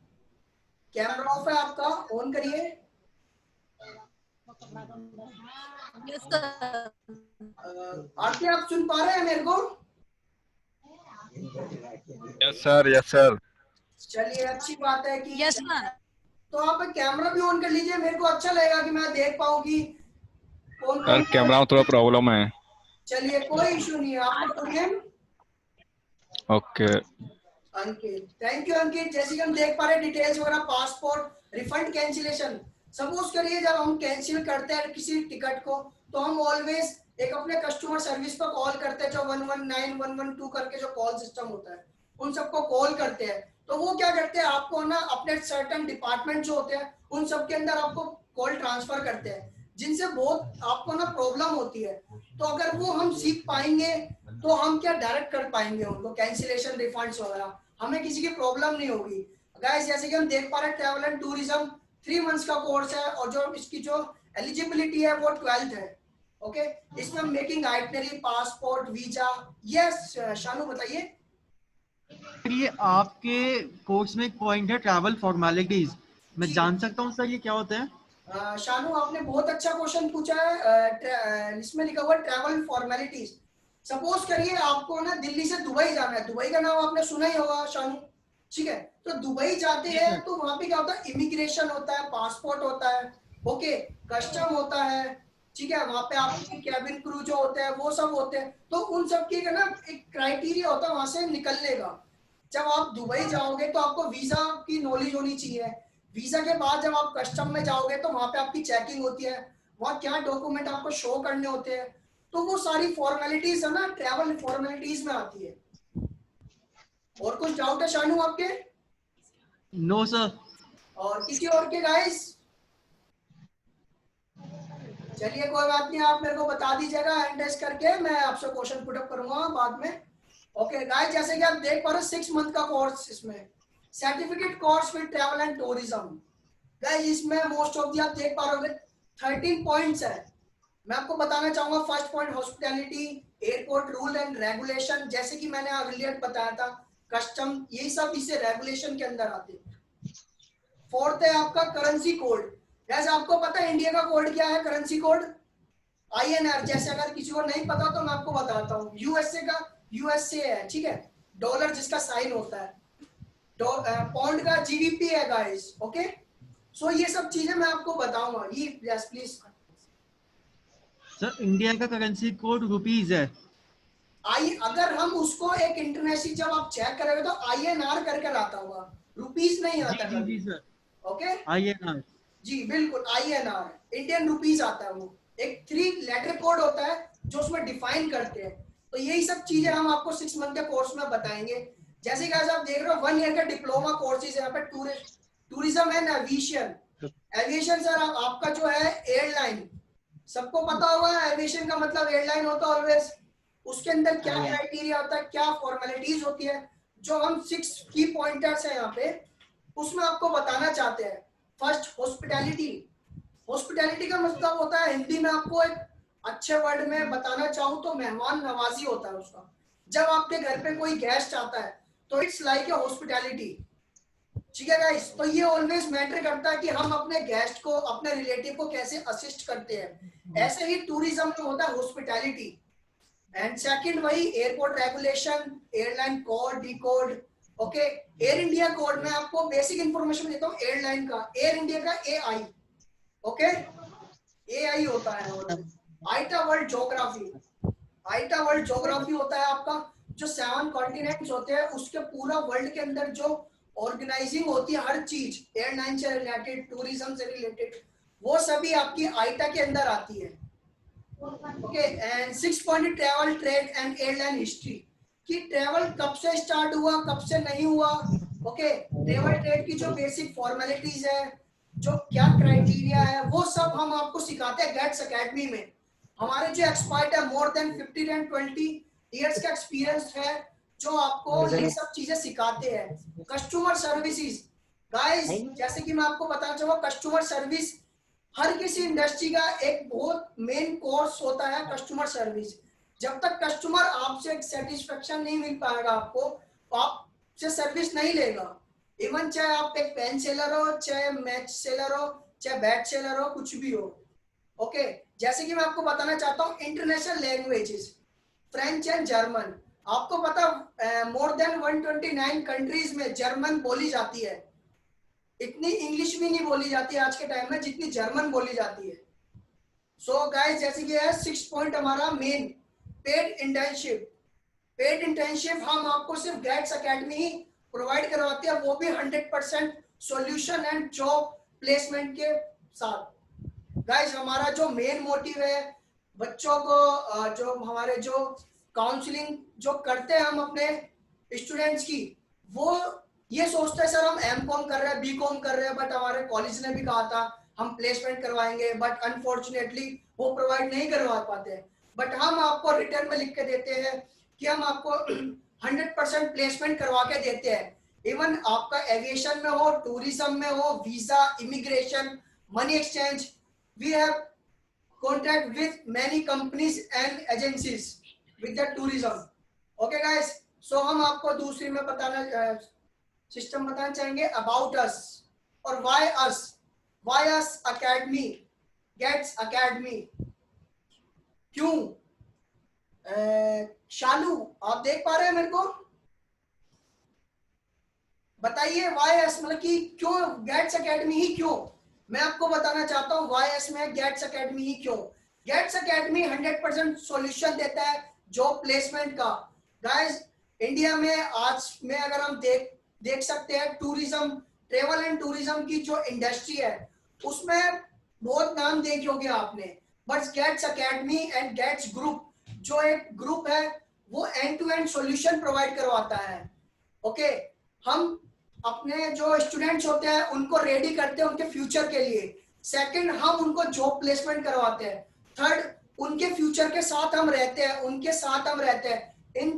कैमरा ऑफ है आपका, ऑन करिए। आरती आप सुन पा रहे हैं मेरे को? Yes sir, yes sir. चलिए अच्छी बात है कि यस मैम। तो आप कैमरा भी ऑन कर लीजिए, मेरे को अच्छा लगेगा कि मैं देख पाऊँ कि कौन सर कौन। कैमरा में थोड़ा प्रॉब्लम है। चलिए कोई इशू नहीं है, आपका name okay. Ankit, thank you Ankit. जैसे कि हम देख पा रहे हैं डिटेल्स वगैरह, पासपोर्ट, रिफंड, कैंसिलेशन। सपोज करिए जब हम कैंसिल करते हैं किसी टिकट को तो हम ऑलवेज एक अपने कस्टमर सर्विस पर कॉल करते हैं, जो 119 112 करके जो कॉल सिस्टम होता है उन सबको कॉल करते हैं। तो वो क्या करते हैं, आपको ना अपने सर्टन डिपार्टमेंट जो होते हैं उन सब के अंदर आपको कॉल ट्रांसफर करते हैं, जिनसे बहुत आपको ना प्रॉब्लम होती है। तो अगर वो हम सीख पाएंगे तो हम क्या डायरेक्ट कर पाएंगे उनको कैंसिलेशन, रिफंड्स वगैरह, हमें किसी की प्रॉब्लम नहीं होगी। गाइस जैसे कि हम देख पा रहे हैं ट्रैवल एंड टूरिज्म 3 months का कोर्स है और जो इसकी जो एलिजिबिलिटी है वो 12th है। ओके, इसमें हम making itinerary, passport, visa. Yes Shanu बताइए। ये आपके कोर्स में एक पॉइंट है ट्रैवल फॉर्मेलिटीज, मैं जान सकता हूँ सर ये क्या होता है? शानू आपने बहुत अच्छा क्वेश्चन पूछा है। इसमें लिखा हुआ ट्रैवल फॉर्मेलिटीज। सपोज करिए आपको ना दिल्ली से दुबई जाना है, दुबई का नाम आपने सुना ही होगा शानू, ठीक है? तो दुबई जाते हैं तो वहां पे क्या होता है, इमिग्रेशन होता है, पासपोर्ट होता है, ओके, कस्टम होता है, ठीक है? वहां पे आपके कैबिन क्रू जो होते हैं वो सब होते हैं, तो उन सब की ना एक क्राइटेरिया होता है वहां से निकलने का। जब आप दुबई जाओगे तो आपको वीजा की नॉलेज होनी चाहिए। वीजा के बाद जब आप कस्टम में जाओगे तो वहां पे आपकी चेकिंग होती है, वहां क्या डॉक्यूमेंट आपको शो करने होते हैं, तो वो सारी फॉर्मेलिटीज है ना, ट्रैवल फॉर्मेलिटीज में आती है। और कुछ डाउट है शानू आपके? No sir. और किसी और के गाइस? चलिए कोई बात नहीं, आप मेरे को बता दीजिएगा हैंड रेस करके, मैं आपसे क्वेश्चन पुट अप करूंगा बाद में। ओके गाइस, जैसे कि आप देख पा रहे हो 6 मंथ का कोर्स, इसमें certificate course with travel and tourism. Guys इसमें मोस्ट ऑफ दी आप देख पा रहे हो 13 पॉइंट्स है। मैं आपको बताना चाहूंगा, first point hospitality, airport rule and regulation, जैसे कि मैंने अर्लियर बताया था, कस्टम, यही सब इसे रेगुलेशन के अंदर आते हैं। फोर्थ है आपका करेंसी कोड। जैसे आपको पता है इंडिया का कोड क्या है, करेंसी कोड INR। जैसे अगर किसी को नहीं पता तो मैं आपको बताता हूँ, यूएसए का यूएसए है, ठीक है, डॉलर जिसका साइन होता है, पाउंड का GBP है गाइस, ओके। सो ये सब चीजें मैं आपको बताऊंगा, ये यस प्लीज। सर इंडिया का करेंसी कोड रुपीज है। अगर हम उसको एक इंटरनेशनल जब आप चेक करोगे तो INR करके आता होगा, रुपीस नहीं आता जी कभी, सर, ओके। INR। जी बिल्कुल, INR इंडियन रुपीस आता है, वो एक 3 लेटर कोड होता है जो उसमें डिफाइन करते हैं। तो यही सब चीजें हम आपको 6 मंथ के कोर्स में बताएंगे। जैसे कि आज आप देख रहे हो 1 ईयर का डिप्लोमा कोर्सेज है यहाँ पे, tourism and aviation. Aviation sir आपका जो है एयरलाइन, सबको पता होगा एविएशन का मतलब एयरलाइन होता है ऑलवेज। उसके अंदर क्या क्राइटेरिया होता है, क्या फॉर्मेलिटीज होती है, जो हम 6 की पॉइंटर्स है यहाँ पे, उसमें आपको बताना चाहते हैं। First hospitality. हॉस्पिटैलिटी का मतलब होता है, हिंदी में आपको एक अच्छे वर्ड में बताना चाहूँ तो मेहमान नवाजी होता है उसका। जब आपके घर पे कोई गेस्ट आता है तो इट्स लाइक ए हॉस्पिटैलिटी, ठीक है गाइस। तो ये ऑलवेज मैटर करता है कि हम अपने गेस्ट को, अपने रिलेटिव को कैसे असिस्ट करते हैं। ऐसे ही टूरिज्म में होता है हॉस्पिटैलिटी। एंड सेकंड वही airport regulation, airline code, D code, okay. Air India code में आपको बेसिक इंफॉर्मेशन देता हूँ एयरलाइन का, एयर इंडिया का AI, ओके, AI होता है। और आईटा वर्ल्ड ज्योग्राफी, आईटा वर्ल्ड ज्योग्राफी होता है आपका, जो 7 कॉन्टिनेंट्स होते हैं उसके पूरा वर्ल्ड के अंदर जो ऑर्गेनाइजिंग होती है हर चीज, एयरलाइन से रिलेटेड, टूरिज्म से रिलेटेड, वो सभी आपकी आईटा के अंदर आती है, okay. And 6 point travel, trade and airline history, कि ट्रैवल कब से स्टार्ट हुआ, कब से नहीं हुआ, ओके। ट्रैवल ट्रेड की जो बेसिक फॉर्मेलिटीज है, जो क्या क्राइटेरिया है, वो सब हम आपको सिखाते हैं गेट्स एकेडमी में। हमारे जो एक्सपर्ट है मोर देन 15 एंड 20 इयर्स का एक्सपीरियंस है, जो आपको ये सब चीजें सिखाते हैं। कस्टमर सर्विसेज गाइस, जैसे कि मैं आपको बताना चाहूंगा, कस्टमर सर्विस हर किसी इंडस्ट्री का एक बहुत मेन कोर्स होता है, कस्टमर सर्विस। जब तक कस्टमर आपसे सेटिस्फेक्शन नहीं मिल पाएगा आपको, तो आपसे सर्विस नहीं लेगा। इवन चाहे आप एक पेन सेलर हो, चाहे मैच सेलर हो, चाहे बैट सेलर हो, कुछ भी हो, ओके। जैसे कि मैं आपको बताना चाहता हूँ international languages, French and German. आपको पता मोर देन 129 कंट्रीज में जर्मन बोली जाती है। इतनी इंग्लिश भी नहीं बोली जाती आज के टाइम में जितनी जर्मन बोली जाती है। सो गाइस, जैसे कि है 6 पॉइंट हमारा main, paid internship. Paid internship हम आपको सिर्फ गेट्स एकेडमी ही प्रोवाइड करवाते हैं, वो भी 100% सॉल्यूशन एंड जॉब प्लेसमेंट के साथ। गाइस हमारा जो मेन मोटिव है, बच्चों को जो हमारे जो काउंसलिंग जो करते हैं हम अपने स्टूडेंट्स की, वो ये सोचते हैं सर हम M.Com कर रहे हैं, B.Com कर रहे हैं, बट हमारे कॉलेज ने भी कहा था हम प्लेसमेंट करवाएंगे, बट अनफॉर्चुनेटली वो प्रोवाइड नहीं करवा पाते हैं। बट हम आपको रिटर्न में लिख के देते हैं कि हम आपको 100% प्लेसमेंट करवा के देते हैं। इवन आपका एविएशन में हो, टूरिज्म में हो, visa, immigration, money exchange, we have contract with many companies and agencies with the tourism, okay guys. So हम आपको दूसरी में बताना सिस्टम बताना चाहेंगे अबाउट अस, और वाई अस अकेडमी, गेट्स अकेडमी, क्यों? शालू आप देख पा रहे हैं मेरे को? बताइए वाई एस मतलब कि क्यों गेट्स अकेडमी ही क्यों? मैं आपको बताना चाहता हूँ वाई एस में गेट्स अकेडमी ही क्यों। गेट्स अकेडमी 100% सॉल्यूशन देता है जॉब प्लेसमेंट का। गाइस इंडिया में आज में अगर हम देख सकते हैं टूरिज्म, ट्रेवल एंड टूरिज्म की जो इंडस्ट्री है उसमें बहुत नाम देखे होंगे आपने, but Gates Academy and Gates Group जो एक ग्रुप है वो end to end solution provide करवाता है। ओके, हम अपने जो स्टूडेंट्स होते हैं उनको रेडी करते हैं उनके फ्यूचर के लिए। सेकंड, हम उनको जॉब प्लेसमेंट करवाते हैं। थर्ड, उनके फ्यूचर के साथ हम रहते हैं, उनके साथ हम रहते हैं। इन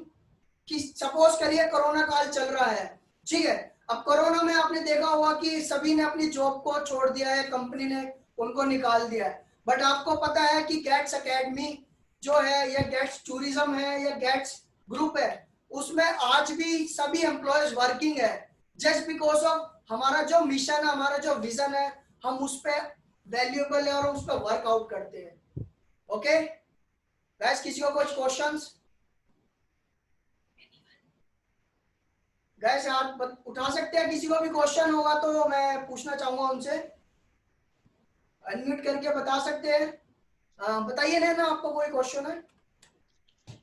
कि सपोज करिए कोरोना काल चल रहा है, ठीक है, अब कोरोना में आपने देखा होगा कि सभी ने अपनी जॉब को छोड़ दिया है, कंपनी ने उनको निकाल दिया है, बट आपको पता है कि गेट्स अकेडमी जो है या गेट्स टूरिज्म है या गेट्स ग्रुप है उसमें आज भी सभी एम्प्लॉयज वर्किंग है, जस्ट बिकॉज ऑफ हमारा जो मिशन है, हमारा जो विजन है, हम उस पर वैल्यूएबल है और उस पर वर्कआउट करते हैं। ओके गाइस, किसी को कुछ क्वेश्चंस? गाइस आप उठा सकते हैं, किसी को भी क्वेश्चन होगा तो मैं पूछना चाहूंगा उनसे, अनम्यूट करके बता सकते हैं। बताइए ना आपको कोई क्वेश्चन है?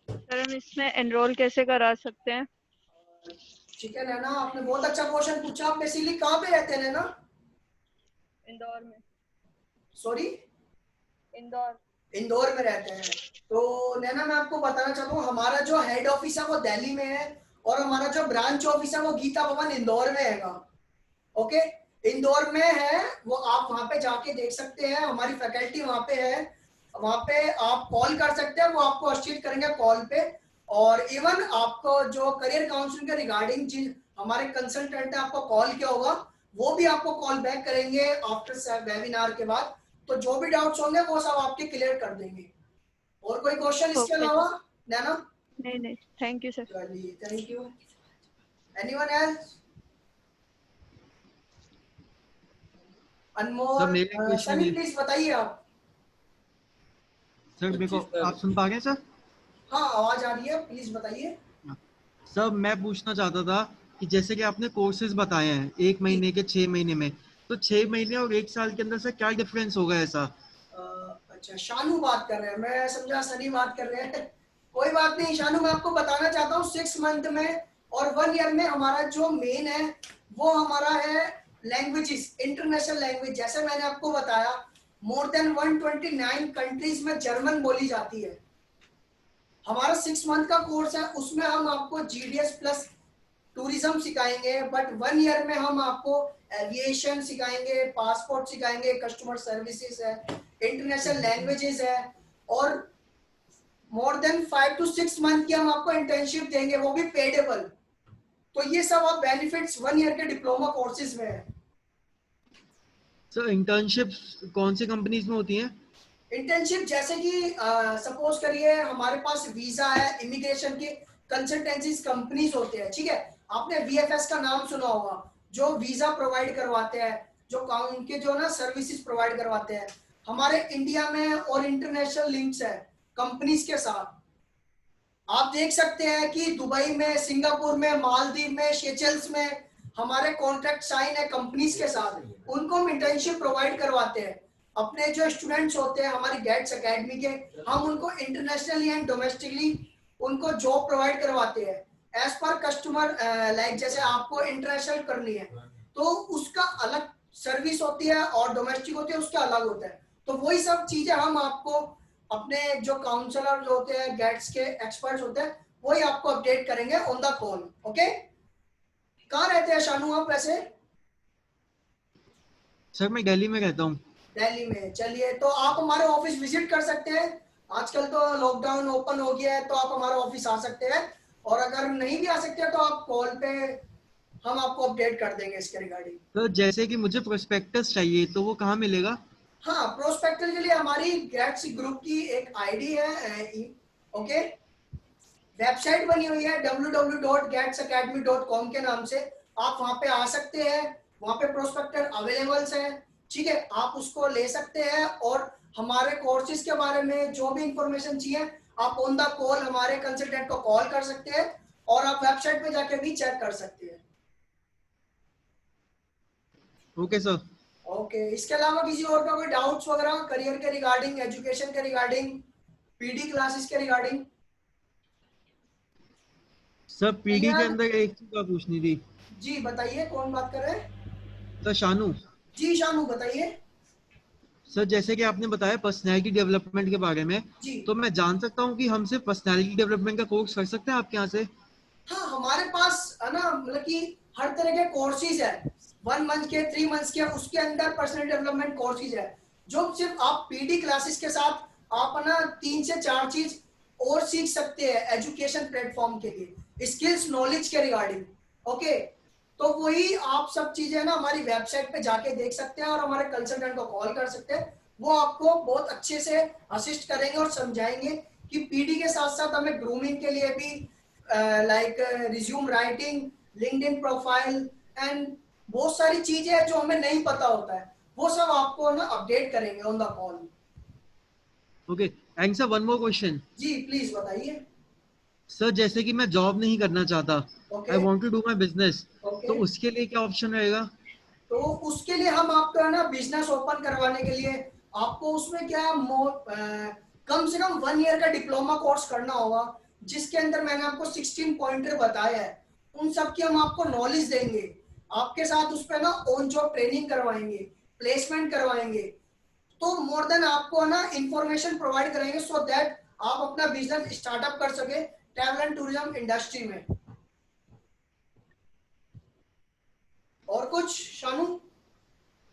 सर हम इसमें एनरोल कैसे करा सकते हैं? ठीक है नैना, आपने बहुत अच्छा क्वेश्चन पूछा। आप बेसिकली कहाँ पे रहते हैं नैना? इंदौर में। सॉरी, इंदौर में रहते हैं। तो नैना मैं आपको बताना चाहता हूँ हमारा जो हेड ऑफिस है वो दिल्ली में है और हमारा जो ब्रांच ऑफिस है वो गीता भवन इंदौर में है। ओके, इंदौर में है वो, आप वहां पे जाके देख सकते हैं, हमारी फैकल्टी वहां पे है, वहां पे आप कॉल कर सकते हैं, वो आपको असिस्ट करेंगे कॉल पे। और इवन आपको जो करियर काउंसलिंग के रिगार्डिंग जिन हमारे कंसल्टेंट है आपको कॉल किया होगा वो भी आपको कॉल बैक करेंगे आफ्टर वेबिनार के बाद, तो जो भी डाउट्स होंगे वो सब आपके क्लियर कर देंगे। और कोई क्वेश्चन इसके Okay. अलावा नैना? नहीं, थैंक यू सर। चलिए, thank you. Anyone else? Anmol, sir मेरे क्वेश्चन सनी है प्लीज बताइए आप। सर, मेरे को आप सुन पा रहे हैं सर? हाँ आवाज आ रही है, प्लीज बताइए। सर मैं पूछना चाहता था कि जैसे कि आपने कोर्सेज बताए हैं 1 महीने के 6 महीने में, तो 6 महीने और 1 साल के अंदर सर क्या डिफरेंस होगा ऐसा? अच्छा, शानू बात कर रहे हैं, मैं समझा सनी बात कर रहे हैं। कोई बात नहीं शानू, मैं आपको बताना चाहता हूँ 6 मंथ में और 1 ईयर में हमारा जो मेन है वो हमारा है लैंग्वेजेस, इंटरनेशनल लैंग्वेज। जैसे मैंने आपको बताया मोर देन 129 कंट्रीज में जर्मन बोली जाती है। हमारा 6 मंथ का कोर्स है, उसमें हम आपको जीडीएस प्लस टूरिज्म सिखाएंगे, बट 1 ईयर में हम आपको एविएशन सिखाएंगे, पासपोर्ट सिखाएंगे, कस्टमर सर्विसेज है, इंटरनेशनल लैंग्वेजेस है, और मोर देन 5 to 6 मंथ की हम आपको इंटर्नशिप देंगे, वो भी पेडेबल। तो ये सब आप बेनिफिट्स 1 ईयर के डिप्लोमा कोर्सेज में है। सर इंटर्नशिप कौन सी कंपनीज में होती हैं? इंटर्नशिप जैसे कि सपोज करिए हमारे पास वीजा है, इमिग्रेशन के कंसल्टेंसीज कंपनीज होते हैं, ठीक है, आपने वीएफएस का नाम सुना होगा, जो वीजा प्रोवाइड करवाते हैं, जो उनके जो ना सर्विसेज प्रोवाइड करवाते हैं। हमारे इंडिया में और इंटरनेशनल लिंक्स है कंपनीज के साथ। आप देख सकते हैं कि दुबई में, सिंगापुर में, मालदीव में, सेशेल्स में हमारे कॉन्ट्रैक्ट साइन है कंपनीज के साथ, उनको हम इंटर्नशिप प्रोवाइड करवाते हैं। अपने जो स्टूडेंट्स होते हैं हमारी गेट्स एकेडमी के, हम उनको इंटरनेशनली एंड डोमेस्टिकली उनको जॉब प्रोवाइड करवाते हैं एज पर कस्टमर। लाइक जैसे आपको इंटरनेशनल करनी है तो उसका अलग सर्विस होती है और डोमेस्टिक होती है उसका अलग होता है। तो वही सब चीजें हम आपको अपने जो काउंसलर जो होते हैं, गेट्स के एक्सपर्ट्स होते हैं, वही आपको अपडेट करेंगे ऑन द कॉल। ओके, कहाँ रहते हैं शानू आप वैसे? सर मैं दिल्ली में रहता हूँ। दिल्ली में, चलिए तो आप हमारे ऑफिस विजिट कर सकते हैं। आजकल तो लॉकडाउन ओपन हो गया है तो आप हमारे ऑफिस आ सकते हैं, और अगर नहीं भी आ सकते तो आप कॉल पे हम आपको अपडेट कर देंगे इसके रिगार्डिंग। तो जैसे कि मुझे प्रोस्पेक्टस चाहिए तो वो कहाँ मिलेगा? हाँ, प्रोस्पेक्टस के लिए हमारी गेट्स ग्रुप की एक आईडी है, ओके, वेबसाइट बनी हुई है www.getsacademy.com के नाम से, आप वहां पे आ सकते हैं। वहां पे प्रोस्पेक्टर अवेलेबल्स है, ठीक है, आप उसको ले सकते हैं। और हमारे कोर्सेज के बारे में जो भी इंफॉर्मेशन चाहिए आप ऑन द कॉल हमारे कंसल्टेंट को कॉल कर सकते हैं, और आप वेबसाइट पे जाके भी चेक कर सकते हैं। Okay sir. ओके, इसके अलावा किसी और का कोई डाउट्स वगैरह करियर के रिगार्डिंग, एजुकेशन के रिगार्डिंग, पीडी क्लासेस के रिगार्डिंग? सर पीडी के अंदर एक चीज और पूछनी थी। जी बताइए, कौन बात कर रहे हैं? सर शानू। जी शानू बताइए। सर जैसे कि आपने बताया पर्सनैलिटी डेवलपमेंट के बारे में, जी तो मैं जान सकता हूँ कि हम सिर्फ पर्सनैलिटी डेवलपमेंट का कोर्स कर सकते हैं आपके यहाँ से? हाँ, हमारे पास है ना, मतलब कि हर तरह के कोर्सेज है, 1 मंथ के, 3 मंथ्स के, उसके अंदर पर्सनल डेवलपमेंट कोर्सेज है, जो सिर्फ आप पीडी क्लासेस के साथ आप है ना 3 से 4 चीज और सीख सकते हैं एजुकेशन प्लेटफॉर्म के लिए, स्किल्स नॉलेज के रिगार्डिंग। ओके, तो वही आप सब चीजें ना हमारी वेबसाइट पे जाके देख सकते हैं, और हमारे कंसल्टेंट को कॉल कर सकते हैं, वो आपको बहुत अच्छे से असिस्ट करेंगे और समझाएंगे कि पीडी के साथ साथ हमें ग्रूमिंग के लिए भी like resume writing, LinkedIn profile and बहुत सारी चीजें हैं जो हमें नहीं पता होता है, वो सब आपको ना अपडेट करेंगे on the call. Okay, and sir one more question. जी प्लीज बताइए। सर जैसे कि मैं जॉब नहीं करना चाहता, okay I want to do my business, okay, तो उसके लिए क्या ऑप्शन रहेगा? तो उसके लिए हम आपका है ना बिजनेस ओपन करवाने के लिए आपको उसमें क्या कम से कम 1 ईयर का डिप्लोमा कोर्स करना होगा, जिसके अंदर मैंने आपको 16 पॉइंटर बताया है, उन सब की हम आपको नॉलेज देंगे, आपके साथ उस पर ना ऑन जॉब ट्रेनिंग करवाएंगे, प्लेसमेंट करवाएंगे, तो मोर देन आपको है ना इंफॉर्मेशन प्रोवाइड करेंगे सो दैट आप अपना बिजनेस स्टार्टअप कर सके ट्रैवल एंड टूरिज्म इंडस्ट्री में। और कुछ शानू?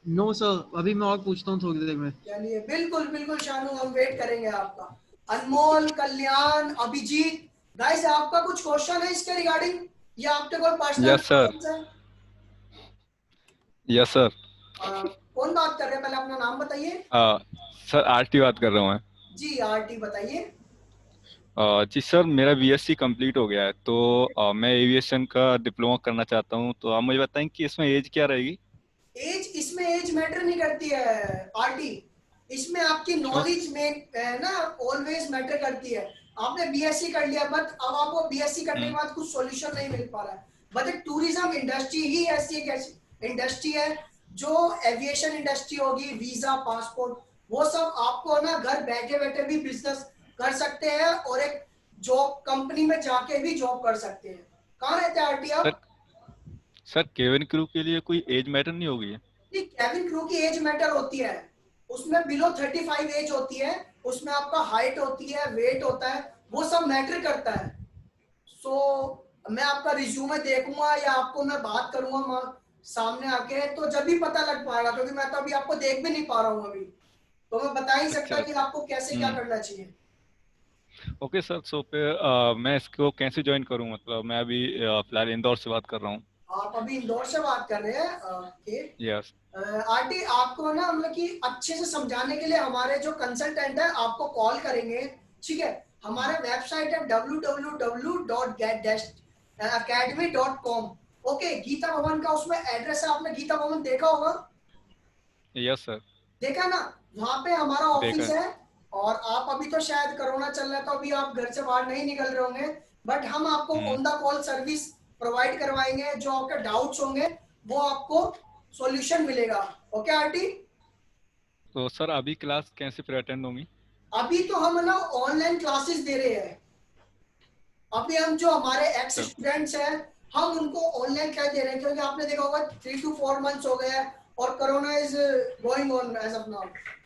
नो सर, अभी मैं और पूछता हूँ थोड़ी देर में। चलिए, बिल्कुल बिल्कुल शानू, हम वेट करेंगे आपका। अनमोल, कल्याण, अभिजीत, गाइस आपका कुछ क्वेश्चन है इसके रिगार्डिंग, या आपके कोई पर्सनल यस सर, क्वेश्चन है? Yes sir. कौन बात कर रहे हैं, पहले अपना नाम बताइए। सर आरटी बात कर रहा हूँ मैं। जी आरटी बताइए। जी सर, मेरा बीएससी कंप्लीट हो गया है, तो मैं एविएशन का डिप्लोमा करना चाहता हूँ, तो आप मुझे बताएं कि इसमें एज क्या रहेगी? एज, इसमें एज मैटर नहीं करती है आरटी, इसमें आपकी क्यों? नॉलेज में ना ऑलवेज मैटर करती है। आपने बीएससी कर लिया, बट अब आपको बीएससी करने के हम्म, बाद कुछ सॉल्यूशन नहीं मिल पा रहा है, बट टूरिज्म इंडस्ट्री ही ऐसी एक ऐसी इंडस्ट्री है जो एविएशन इंडस्ट्री होगी, वीजा, पासपोर्ट, वो सब आपको ना घर बैठे बैठे भी बिजनेस कर सकते हैं, और एक जॉब कंपनी में जाके भी जॉब कर सकते हैं। कहाँ रहते हैं आरटी सर आप? सर केविन क्रू के लिए कोई एज मैटर नहीं होगी? कैबिन क्रू की एज मैटर होती है, उसमें बिलो 35 एज होती है, उसमें आपका हाइट होती है, वेट होता है, वो सब मैटर करता है। सो मैं आपका रिज्यूमे देखूंगा या आपको मैं बात करूंगा सामने आके, तो जब भी पता लग पाएगा, क्योंकि मैं तो अभी आपको देख भी नहीं पा रहा हूँ अभी, तो मैं बता ही अच्छा सकता कि अच्छा। आपको कैसे क्या हम्म, करना चाहिए। ओके सर, सो फिर मैं इसको कैसे ज्वाइन करूँ? मतलब मैं अभी फिलहाल इंदौर से बात कर रहा हूँ। आप अभी इंदौर से बात कर रहे हैं? ओके। यस। आरटी आपको ना मतलब कि अच्छे से समझाने के लिए हमारे जो कंसल्टेंट है आपको कॉल करेंगे, ठीक है। हमारे वेबसाइट है www.get-academy.com। ओके, गीता भवन का उसमें एड्रेस है, आपने गीता भवन देखा होगा, यस सर। देखा ना, वहां पे हमारा देखा ऑफिस है। है। और आप अभी तो शायद कोरोना चल रहा है, तो अभी आप घर से बाहर नहीं निकल रहे होंगे, बट हम आपको hmm, on the call service provide करवाएंगे, जो आपके डाउट्स होंगे वो आपको सॉल्यूशन मिलेगा। ओके आरटी? तो सर अभी क्लास कैसे फिर अटेंड होंगी? अभी तो हम ना ऑनलाइन क्लासेस दे रहे हैं, अभी हम जो हमारे एक्स अच्छा। स्टूडेंट्स हैं हम उनको ऑनलाइन क्लास दे रहे हैं, क्योंकि आपने देखा होगा 3 to 4 months हो गए हैं और corona is going on as of now.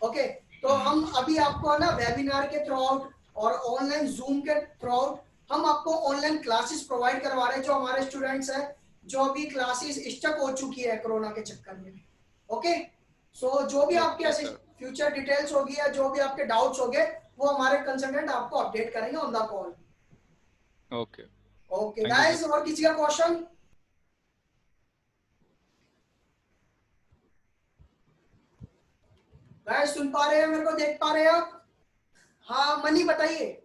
Okay, तो हम अभी आपको ना वेबिनार के थ्रू आउट और ऑनलाइन जूम के थ्रू आउट हम आपको ऑनलाइन क्लासेस प्रोवाइड करवा रहे हैं, जो हमारे स्टूडेंट्स हैं जो अभी क्लासेस स्टक हो चुकी है कोरोना के चक्कर में। ओके, सो जो भी आपके ओके सर। फ्यूचर डिटेल्स होगी या जो भी आपके डाउट्स होंगे वो हमारे कंसल्टेंट आपको अपडेट करेंगे on the call. Okay, okay thank you guys, sir. और किसी का क्वेश्चन? गाइस सुन पा रहे हैं, मेरे को देख पा रहे हैं आप? हाँ मनी बताइए।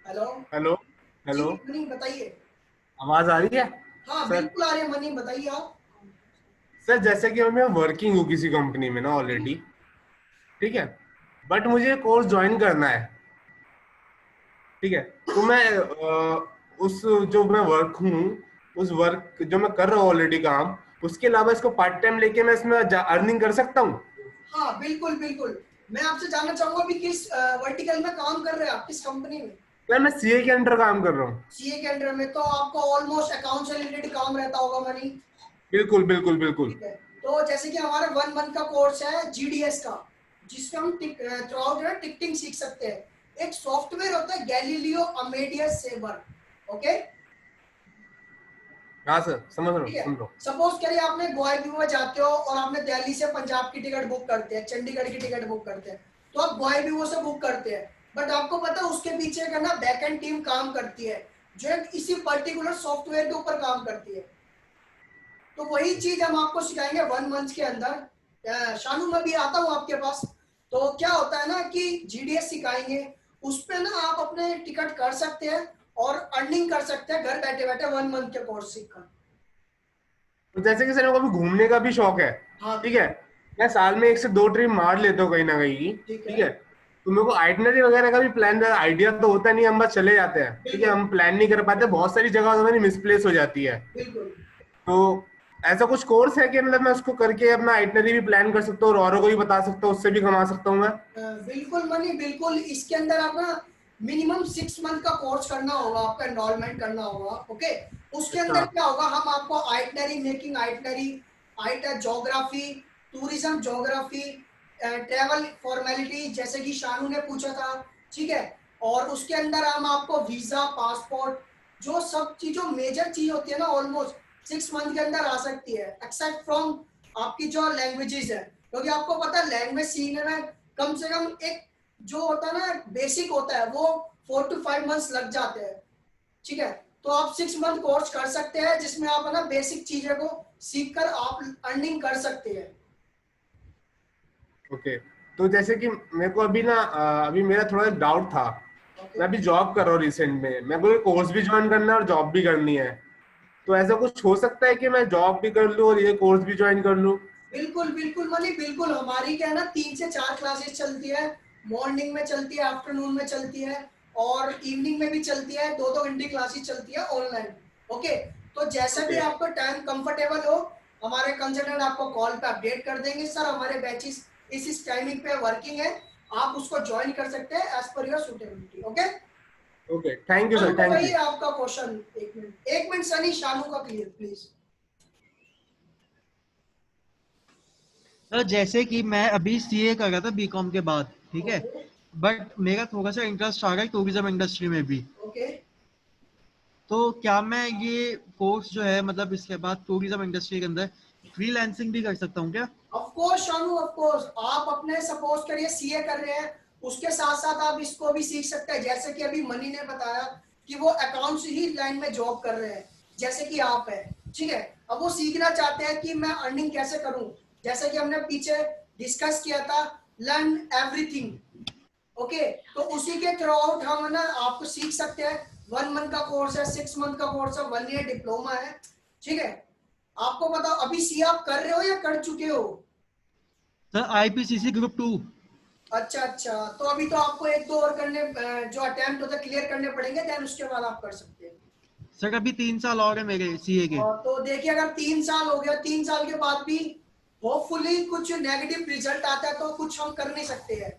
हेलो। हेलो जी हेलो, मनी बताइए। आवाज आ रही है? हाँ सर बिल्कुल आ रही है मनी, बताइए आप। सर जैसे कि मैं वर्किंग हूँ किसी कंपनी में ना ऑलरेडी, ठीक है, बट मुझे कोर्स ज्वाइन करना है, ठीक है। तो मैं उस जो मैं वर्क हूँ, उस वर्क जो मैं कर रहा हूँ ऑलरेडी काम, उसके अलावा इसको पार्ट टाइम लेके मैं इसमें अर्निंग कर सकता हूँ? हाँ बिल्कुल बिल्कुल। मैं आपसे जानना चाहूंगा अभी किस वर्टिकल में काम कर रहे हैं आप, किस कंपनी में? सर मैं सीए के अंडर काम कर रहा हूँ। सीए के अंडर में, तो आपको ऑलमोस्ट अकाउंट से रिलेटेड काम रहता होगा मनी। बिल्कुल बिल्कुल बिल्कुल। ठीक है, तो जैसे कि हमारा 1 मंथ का कोर्स है जीडीएस का, जिसमें हम थ्रू आउट जो है टिकटिंग सीख सकते हैं। एक सॉफ्टवेयर होता है गैलीलियो अमेडियस सेवर, ओके। हाँ सर, समझ रहा ठीक हूँ, है, सुन रहा हूँ। सपोज करिए आपने गोवा में जाते हो और आपने दिल्ली से पंजाब की टिकट बुक करते हैं, चंडीगढ़ की टिकट बुक करते हैं, तो आप गोवा से बुक करते हैं। बट आपको पता है उसके पीछे का ना बैक एंड टीम काम करती है, जो एक इसी पर्टिकुलर सॉफ्टवेयर के ऊपर काम करती है। तो वही चीज हम आपको सिखाएंगे 1 मंथ के अंदर। शानू मैं भी आता हूँ आपके पास। तो क्या होता है ना कि जीडीएस सिखाएंगे, उस पे ना आप अपने टिकट कर सकते हैं और अर्निंग कर सकते हैं घर बैठे बैठे 1 मंथ के कोर्स सीखकर। तो जैसे कि सर मेरे को अभी घूमने का भी शौक है, हाँ ठीक है, मैं साल में 1 से 2 ट्रिप मार लेता हूँ कहीं ना कहीं की, ठीक है, ठीक है। तो मेरे को आइटनरी वगैरह का भी प्लान, आइडिया तो होता नहीं, हम बस चले जाते हैं, ठीक है, बिल्कुल हम प्लान नहीं कर पाते, बहुत सारी जगह हमारी मिसप्लेस हो जाती है। बिल्कुल। तो ऐसा कुछ कोर्स है कि मतलब मैं उसको करके अपना आइटनरी भी प्लान कर सकता हूँ और औरों को भी बता सकता हूँ, उससे भी कमा सकता हूँ मैं? बिल्कुल मनी बिल्कुल। इसके अंदर आप ना मिनिमम 6 मंथ का कोर्स करना होगा, आपका एनरोलमेंट करना होगा, ओके। उसके अच्छा। अंदर क्या होगा, हम आपको आइटनरी मेकिंग, आइटनरी आइटर geography, tourism geography, travel formality जैसे कि शानू ने पूछा था, ठीक है। और उसके अंदर हम आपको वीजा, पासपोर्ट, जो सब चीजों मेजर चीज होती है ना, ऑलमोस्ट 6 मंथ के अंदर आ सकती है, एक्सेप्ट फ्रॉम आपकी जो लैंग्वेजेस है। क्योंकि आपको पता है लैंग्वेज सीखने में कम से कम एक जो होता है ना बेसिक होता है, वो 4 to 5 मंथ्स लग जाते हैं, ठीक है। तो आप 6 मंथ कोर्स कर सकते हैं, जिसमें आप है ना बेसिक चीजें को सीख कर आप अर्निंग कर सकते हैं। ओके। तो जैसे कि मेरे को अभी ना अभी मेरा थोड़ा डाउट था, ओके, मैं अभी जॉब कर रहा हूँ रिसेंट में, मेरे को कोर्स भी ज्वाइन करना है और जॉब भी करनी है। तो ऐसा कुछ हो सकता है कि मैं जॉब भी कर लूँ और ये कोर्स भी ज्वाइन कर लूँ? बिल्कुल बिल्कुल मनी बिल्कुल। हमारी क्या है ना 3 से 4 क्लासेस चलती है, मॉर्निंग में चलती है, आफ्टरनून में चलती है, और इवनिंग में भी चलती है, 2-2 घंटे क्लासेस चलती है ऑनलाइन, ओके। तो जैसा भी ओके। आपको टाइम कंफर्टेबल हो, हमारे कंसल्टेंट आपको कॉल पे अपडेट कर देंगे, सर हमारे बैचेस इस टाइमिंग पे वर्किंग है, आप उसको ज्वाइन कर सकते हैं एज पर your suitability, okay. Okay, thank you Shanu sir, thank you. बताइए आपका question. 1 minute 1 minute Sunny, Shanu का क्लियर प्लीज। तो जैसे कि मैं अभी सीए कर रहा था बीकॉम के बाद, ठीक है, ओके बट मेरा थोड़ा सा इंटरेस्ट आ रहा है टूरिज्म इंडस्ट्री में भी। ओके। तो क्या मैं ये कोर्स जो है मतलब इसके बाद टूरिज्म इंडस्ट्री के अंदर फ्रीलांसिंग भी कर सकता हूँ क्या? Of course Shanu, of course. आप अपने सपोज करिए सीए कर रहे हैं, उसके साथ साथ आप इसको भी सीख सकते हैं। जैसे कि अभी मनी ने बताया कि वो अकाउंट्स ही लाइन में जॉब कर रहे हैं, जैसे कि आप है, ठीक है। अब वो सीखना चाहते हैं कि मैं अर्निंग कैसे करूं, जैसे कि हमने पीछे डिस्कस किया था, लर्न एवरीथिंग, ओके। तो उसी के थ्रू आउट हम ना आपको सीख सकते हैं। 1 मंथ का कोर्स है, 6 मंथ का कोर्स है, 1 ईयर डिप्लोमा है, ठीक है। आपको बताओ अभी सी आप कर रहे हो या कर चुके हो? Sir IPCC group 2। अच्छा अच्छा, तो अभी तो आपको 1-2 और करने जो अटेम्प्ट होता है क्लियर करने पड़ेंगे, देन उसके बाद आप कर सकते हैं। सर अभी 3 साल और है मेरे सीए के। और तो देखिए अगर 3 साल हो गया, 3 साल के बाद भी होपफुली कुछ नेगेटिव रिजल्ट आता है, तो कुछ हम कर नहीं सकते हैं,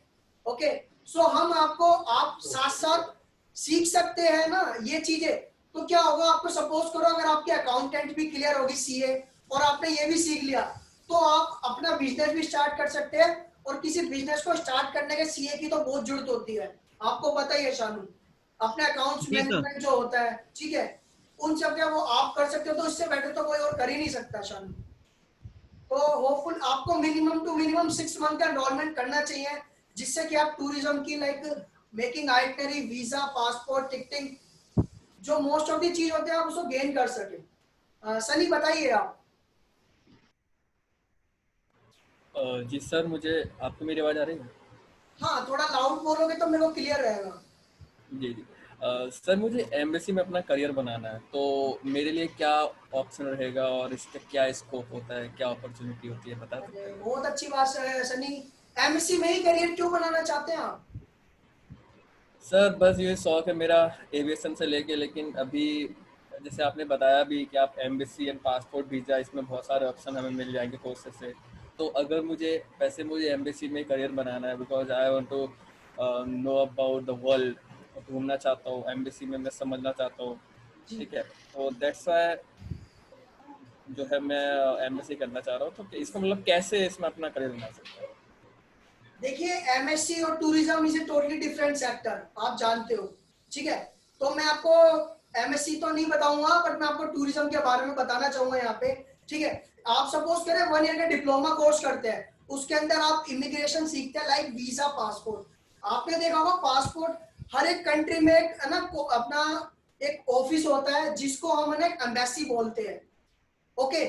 ओके। सो हम आपको, आप साथ साथ सीख सकते हैं ना ये चीजें। तो क्या होगा, आपको सपोज करो अगर आपके अकाउंटेंट भी क्लियर होगी सीए और आपने ये भी सीख लिया, तो आप अपना बिजनेस भी स्टार्ट कर सकते हैं। और किसी बिजनेस को स्टार्ट करने के सीए की तो बहुत जरूरत होती है, आपको पता ही है शानू। अपने अकाउंट्स जी सर। मैनेजमेंट जो होता है, ठीक है, उन सब क्या वो आप कर सकते हो, तो इससे बेटर तो कोई और कर ही नहीं सकता शानू। तो होपफुल आपको मिनिमम टू मिनिमम 6 मंथ का एनरोलमेंट करना चाहिए, जिससे कि आप टूरिज्म की like making itinerary, visa, passport, ticketing, जो मोस्ट ऑफ दी चीज होते हैं आप उसको गेन कर सके। सनी बताइए आप। जी सर, मुझे आपको मेरी आवाज़ आ रही है? हाँ थोड़ा लाउड बोलोगे तो मेरे को क्लियर रहेगा। जी जी। सर मुझे एम्बेसी में अपना करियर बनाना है, तो मेरे लिए क्या ऑप्शन रहेगा और इसका क्या स्कोप होता है, क्या अपॉर्चुनिटी होती है, बता सकते हैं? बहुत अच्छी बात है सनी। एमएससी में ही करियर क्यों बनाना चाहते हैं आप? सर बस ये शौक है मेरा एविएशन से लेके, लेकिन अभी जैसे आपने बताया भी कि आप एम्बेसी एंड पासपोर्ट वीजा, इसमें बहुत सारे ऑप्शन हमें मिल जाएंगे कोर्सेज से। तो अगर मुझे एम्बेसी में करियर बनाना है, because I want to know about the world, घूमना चाहता हूँ एम्बेसी में, मैं समझना चाहता हूँ, ठीक है। तो दैट्स वाई जो है मैं एम्बेसी करना चाह रहा हूँ। तो इसका मतलब कैसे इसमें अपना करियर बना सकता हूँ? देखिए, एमएससी और tourism is a totally different sector, आप जानते हो, ठीक है। तो मैं आपको एमएससी तो नहीं बताऊंगा, बट मैं आपको टूरिज्म के बारे में बताना चाहूंगा यहाँ पे, ठीक है। आप सपोज करें 1 ईयर का डिप्लोमा कोर्स करते हैं, उसके अंदर आप इमिग्रेशन सीखते हैं, लाइक वीजा, पासपोर्ट। आपने देखा होगा पासपोर्ट हर एक कंट्री में एक है ना अपना एक ऑफिस होता है जिसको हम एम्बेसी बोलते हैं, ओके।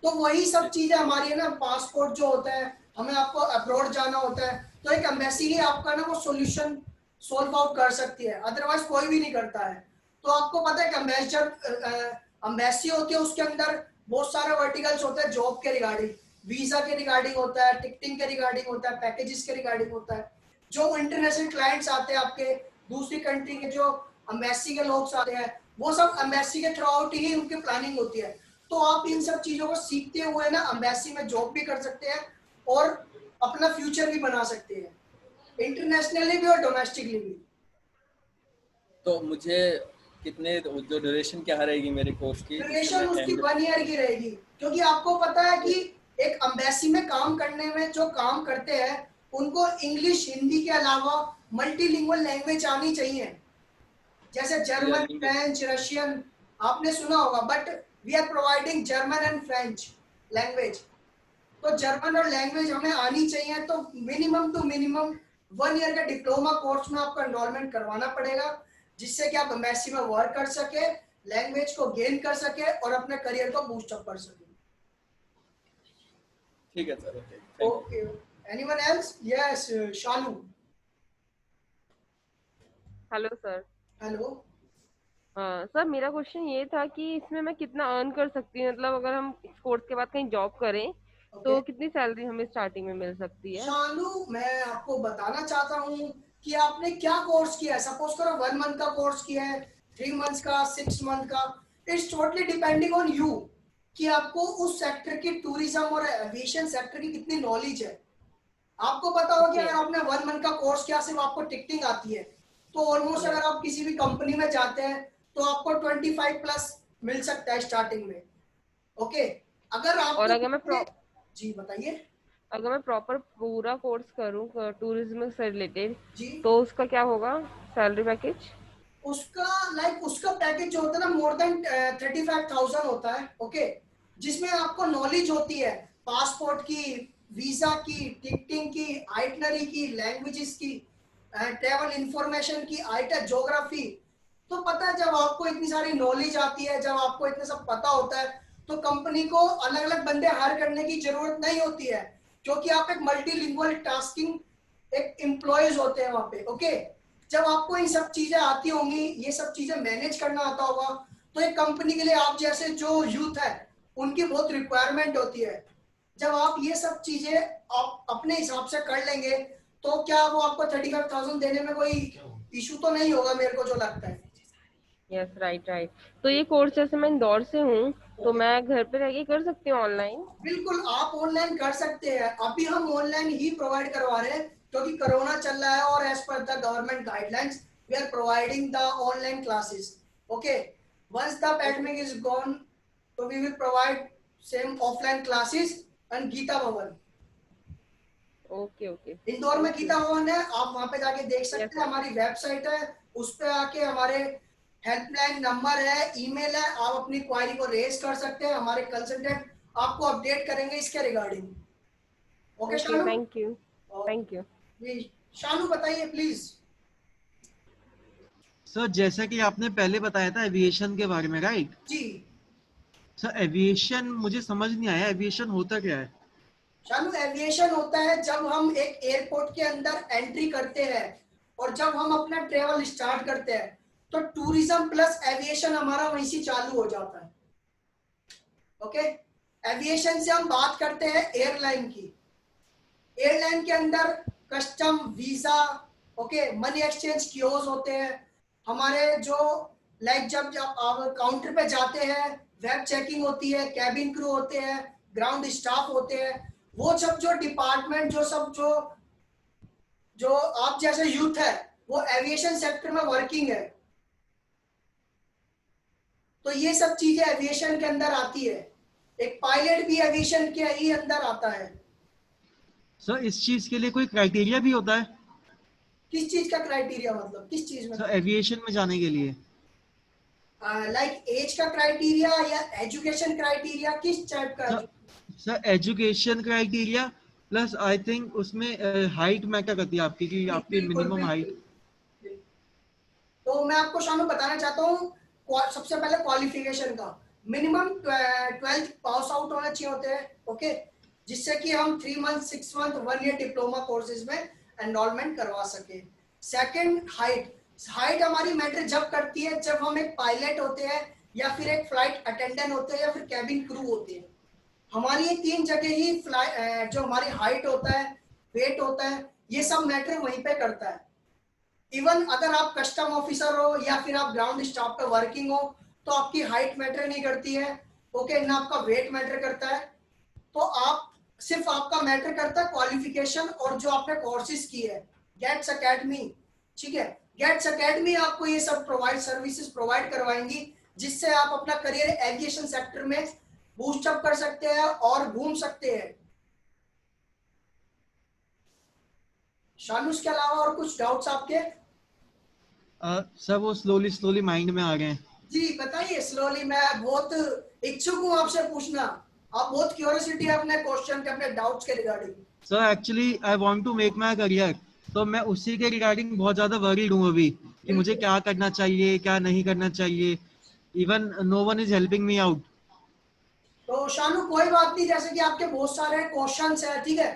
तो वही सब चीजें हमारी है ना, पासपोर्ट जो होता है, हमें आपको अब्रॉड जाना होता है, तो एक एम्बेसी ही आपका ना वो सॉल्यूशन सॉल्व आउट कर सकती है, अदरवाइज कोई भी नहीं करता है। तो आपको पता है कि एम्बेसी होती है, उसके अंदर बहुत सारे वर्टिकल्स होते हैं, जॉब के रिगार्डिंग, वीजा के रिगार्डिंग होता है, टिकटिंग के रिगार्डिंग होता है, पैकेजेस के रिगार्डिंग होता है। जो इंटरनेशनल क्लाइंट्स आते हैं आपके, दूसरी कंट्री के जो एम्बेसी के लोग आते हैं, वो सब एम्बेसी के थ्रू आउट ही उनकी प्लानिंग होती है। तो आप इन सब चीजों को सीखते हुए ना एम्बेसी में जॉब भी कर सकते हैं और अपना फ्यूचर भी बना सकते हैं, इंटरनेशनली भी और डोमेस्टिकली भी। तो मुझे कितने जो ड्यूरेशन क्या रहेगी मेरे कोर्स की? ड्यूरेशन उसकी 1 ईयर की रहेगी, क्योंकि आपको पता है कि एक एम्बेसी में काम करने में जो काम करते हैं उनको इंग्लिश, हिंदी के अलावा मल्टीलिंगुअल लैंग्वेज आनी चाहिए, जैसे जर्मन, फ्रेंच, रशियन, आपने सुना होगा। But we are providing German and French language, तो जर्मन और लैंग्वेज हमें आनी चाहिए। तो मिनिमम टू मिनिमम 1 ईयर का डिप्लोमा कोर्स में आपको एनरोलमेंट करवाना पड़ेगा, जिससे कि आप एम्बेसी में वर्क कर सके, लैंग्वेज को गेन कर सके और अपने करियर को बूस्ट अप कर सके। ठीक है sir, okay. Okay, anyone else? Yes, Shanu. Hello sir. Hello. हाँ सर, मेरा क्वेश्चन ये था कि इसमें मैं कितना अर्न कर सकती हूँ, मतलब अगर हम इस कोर्स के बाद कहीं जॉब करें तो कितनी सैलरी हमें स्टार्टिंग में मिल सकती है? शानू, मैं आपको बताना चाहता हूँ कि आपने क्या कोर्स किया है। सपोज करो 1 मंथ का कोर्स किया है, 3 मंथ्स का, 6 मंथ का, it's totally depending on you कि आपको उस सेक्टर की, टूरिज्म और एविएशन सेक्टर की कितनी नॉलेज है। आपको पता होगा कि अगर आपने 1 मंथ का कोर्स किया, सिर्फ आपको टिकटिंग आती है, तो ऑलमोस्ट अगर आप किसी भी कंपनी में जाते हैं तो आपको 25 प्लस मिल सकता है स्टार्टिंग में, ओके। अगर और आपको जी बताइए। अगर मैं प्रॉपर पूरा कोर्स करूँ टूरिज्म से रिलेटेड, जी, तो उसका क्या होगा सैलरी पैकेज? उसका पैकेज जो होता है ना, मोर देन 35,000 होता है, ओके। जिसमें आपको नॉलेज होती है पासपोर्ट की, वीजा की, टिकटिंग की, आइटनरी की, लैंग्वेजेस की, ट्रेवल इंफॉर्मेशन की, आइटर ज्योग्राफी। तो पता है, जब आपको इतनी सारी नॉलेज आती है, जब आपको इतना सब पता होता है, तो कंपनी को अलग अलग बंदे हायर करने की जरूरत नहीं होती है, क्योंकि आप एक मल्टीलिंगुअल टास्किंग एक एम्प्लॉयज होते हैं वहां पे, ओके। जब आपको ये सब चीजें आती होंगी, ये सब चीजें मैनेज करना आता होगा, तो एक कंपनी के लिए आप जैसे जो यूथ है उनकी बहुत रिक्वायरमेंट होती है। जब आप ये सब चीजें आप अपने हिसाब से कर लेंगे, तो क्या वो आपको 35,000 देने में कोई इशू तो नहीं होगा, मेरे को जो लगता है। Yes, right right. तो ये कोर्स जैसे मैं इंदौर से हूँ, तो मैं घर पे रह के कर सकती हूँ ऑनलाइन? बिल्कुल, आप ऑनलाइन कर सकते हैं। अभी हम ऑनलाइन ही प्रोवाइड करवा रहे हैं, क्योंकि कोरोना चल रहा है और as per the government guidelines we are providing the online classes, okay. Once the pandemic is gone, तो we will provide same offline classes and Geeta Bhawan. Okay okay. Indore में गीता भवन है, आप वहां पे जाके देख सकते हैं। हमारी वेबसाइट है, उस पे आके हमारे हेल्पलाइन नंबर है, ईमेल है, आप अपनी क्वारी को रेज कर सकते हैं। हमारे कंसल्टेंट आपको अपडेट करेंगे इसके regarding, okay Shanu? Thank you, thank you. Shanu बताइए प्लीज। सर जैसा कि आपने पहले बताया था एविएशन के बारे में, राइट? जी सर एविएशन मुझे समझ नहीं आया, एविएशन होता क्या है? शानू, एविएशन होता है जब हम एक एयरपोर्ट के अंदर एंट्री करते हैं और जब हम अपना ट्रेवल स्टार्ट करते हैं, तो टूरिज्म प्लस एविएशन हमारा वहीं से चालू हो जाता है। ओके, एविएशन से हम बात करते हैं एयरलाइन की। एयरलाइन के अंदर custom, visa, okay, money exchange kiosk होते हैं हमारे, जो लाइक जब आप काउंटर पे जाते हैं वेब चेकिंग होती है, कैबिन क्रू होते हैं, ग्राउंड स्टाफ होते हैं, वो सब जो डिपार्टमेंट जो आप जैसे यूथ है वो एविएशन सेक्टर में वर्किंग है, तो ये सब चीजें एविएशन के अंदर आती है। एक पायलट भी एविएशन के ही अंदर आता है। सर इस चीज के लिए कोई क्राइटेरिया भी होता है? किस चीज का क्राइटेरिया, मतलब किस चीज में? सर एविएशन में जाने के लिए लाइक एज का क्राइटेरिया या एजुकेशन क्राइटेरिया, किस टाइप का? Sir education criteria plus I think उसमें हाइट मैटर करती है आपकी, कि आपकी मिनिमम हाइट। तो मैं आपको शानू बताना चाहता हूँ सबसे पहले क्वालिफिकेशन का मिनिमम 12th पास आउट होना चाहिए होते हैं, ओके, जिससे कि हम 3 month 6 month 1 year diploma courses में एनरोलमेंट करवा सके। सेकंड, हाइट हमारी मैटर जब करती है जब हम एक पायलट होते हैं या फिर एक फ्लाइट अटेंडेंट होते हैं या फिर कैबिन क्रू होते हैं। हमारी ये 3 जगह ही जो हमारी हाइट होता है, वेट होता है, ये सब मैटर वहीं पे करता है। इवन अगर आप कस्टम ऑफिसर हो या फिर आप ग्राउंड स्टाफ पे वर्किंग हो तो आपकी हाइट मैटर नहीं करती है, ओके, ना आपका वेट मैटर करता है। तो आप सिर्फ आपका मैटर करता है क्वालिफिकेशन और जो आपने कोर्सेज की है। गेट्स एकेडमी, ठीक है, गेट्स एकेडमी आपको ये सब सर्विसेज प्रोवाइड करवाएंगी, जिससे आप अपना करियर एविएशन सेक्टर में बूस्ट अप कर सकते हैं और घूम सकते हैं। शानू, के अलावा और कुछ डाउट्स आपके? सर वो स्लोली माइंड में आ गए हैं। जी बताइए स्लोली, मैं बहुत इच्छुक हूँ आपसे पूछना। आप बहुत क्यूरियोसिटी है अपने क्वेश्चन के, अपने डाउट्स के regarding. Sir actually I want to make my career, तो मैं उसी के रिगार्डिंग बहुत ज्यादा वरीड हूँ अभी कि मुझे क्या करना चाहिए क्या नहीं करना चाहिए। Even know one is helping me out. तो शानू कोई बात नहीं, जैसे कि आपके बहुत सारे क्वेश्चंस हैं, ठीक है,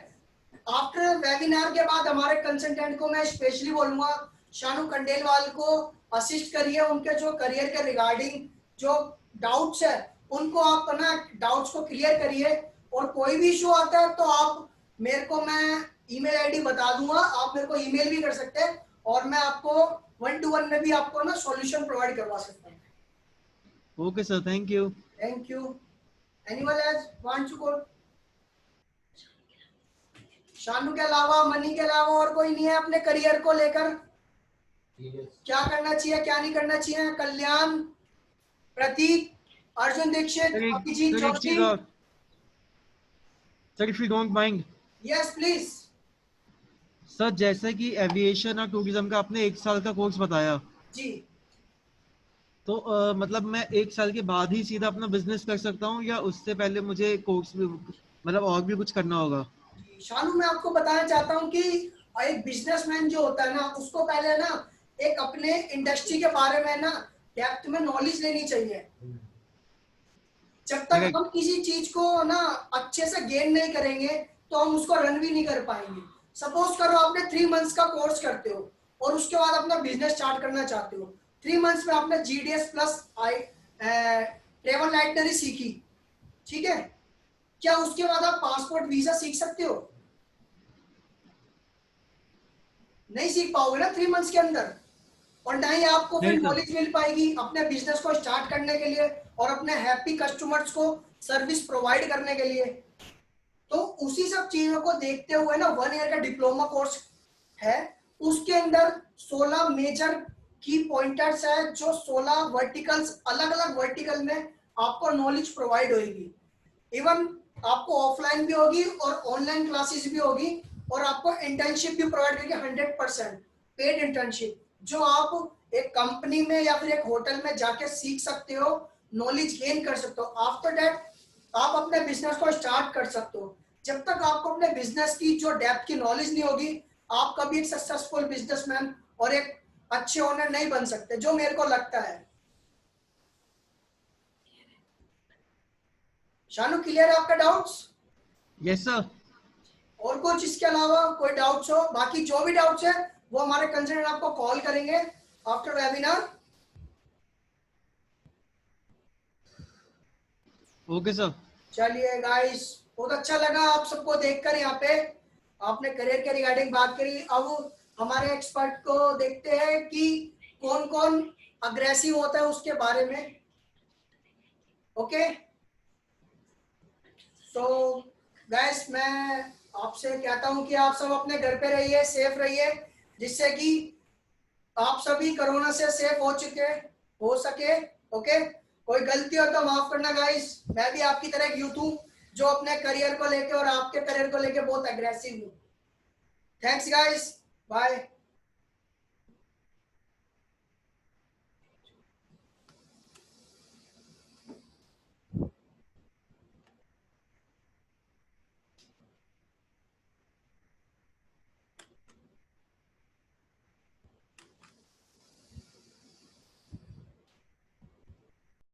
आफ्टर वेबिनार के बाद हमारे कंसल्टेंट को मैं स्पेशली बोलूंगा शानू खंडेलवाल को असिस्ट करिए, उनके जो करियर के रिगार्डिंग जो डाउट्स है उनको आप ना डाउट्स को क्लियर करिए। और कोई भी इशू आता है तो आप मेरे को, मैं ईमेल आईडी बता दूंगा, आप मेरे को ईमेल भी कर सकते हैं और मैं आपको 1-to-1 में भी आपको ना सॉल्यूशन प्रोवाइड करवा सकता हूँ। Okay sir, thank you. Thank you. Anyone else wants to call? Shanu के अलावा, मनी के अलावा और कोई नहीं है अपने करियर को लेकर? क्या करना चाहिए क्या नहीं करना चाहिए? Kalyan, Prateek, Arjun Dixit, Abhijeet Joshi. Sir if you don't mind. Yes please. Sir जैसे कि एविएशन और टूरिज्म का आपने 1 साल का कोर्स बताया जी, तो मतलब मैं 1 साल के बाद ही सीधा अपना बिजनेस कर सकता हूँ या उससे पहले मुझे कोर्स भी मतलब और भी कुछ करना होगा? शानू मैं आपको बताना चाहता हूँ कि एक बिजनेसमैन जो होता है ना, उसको पहले ना एक अपने इंडस्ट्री के बारे में ना डेप्थ में नॉलेज लेनी चाहिए। जब तक हम किसी चीज को ना अच्छे से गेन नहीं करेंगे तो हम उसको रन भी नहीं कर पाएंगे। सपोज करो आपने 3 मंथ्स का कोर्स करते हो और उसके बाद अपना बिजनेस स्टार्ट करना चाहते हो। 3 मंथ्स में आपने GDS प्लस ट्रेवल आइटनरी सीखी, ठीक है, क्या उसके बाद आप पासपोर्ट वीजा सीख सकते हो? नहीं सीख पाओगे ना 3 मंथ्स के अंदर, और ना ही आपको फिर नॉलेज मिल पाएगी अपने बिजनेस को स्टार्ट करने के लिए और अपने हैप्पी कस्टमर्स को सर्विस प्रोवाइड करने के लिए। तो उसी सब चीजों को देखते हुए ना 1 ईयर का डिप्लोमा कोर्स है, उसके अंदर 16 मेजर की पॉइंटर्स है, जो 16 वर्टिकल्स, अलग अलग वर्टिकल में आपको नॉलेज प्रोवाइड होगी। इवन आपको ऑफलाइन भी होगी और ऑनलाइन क्लासेस भी होगी और आपको इंटर्नशिप भी प्रोवाइड करेगी 100% पेड इंटर्नशिप, जो आप एक कंपनी में या फिर एक होटल में जाके सीख सकते हो, नॉलेज गेन कर सकते हो। आफ्टर दैट आप अपने बिजनेस को स्टार्ट कर सकते हो। जब तक आपको अपने बिजनेस की जो डेप्थ की नॉलेज नहीं होगी, आप कभी एक सक्सेसफुल बिजनेसमैन और एक अच्छे ओनर नहीं बन सकते, जो मेरे को लगता है। शानू क्लियर है आपका डाउट्स? Yes sir. और कुछ इसके अलावा कोई डाउट्स हो? बाकी जो भी डाउट्स है वो हमारे कंसल्टेंट आपको कॉल करेंगे आफ्टर वेबिनार, ओके सर। चलिए गाइस, बहुत अच्छा लगा आप सबको देखकर। यहाँ पे आपने करियर के रिगार्डिंग बात करी। अब हमारे एक्सपर्ट को देखते हैं कि कौन कौन अग्रेसिव होता है उसके बारे में। ओके, तो गाइस मैं आपसे कहता हूं कि आप सब अपने घर पे रहिए, सेफ रहिए, जिससे कि आप सभी कोरोना से सेफ हो सके। ओके, कोई गलती हो तो माफ करना गाइस। मैं भी आपकी तरह एक यूथ हूं जो अपने करियर को लेके और आपके करियर को लेके बहुत एग्रेसिव हूं। Thanks guys, bye.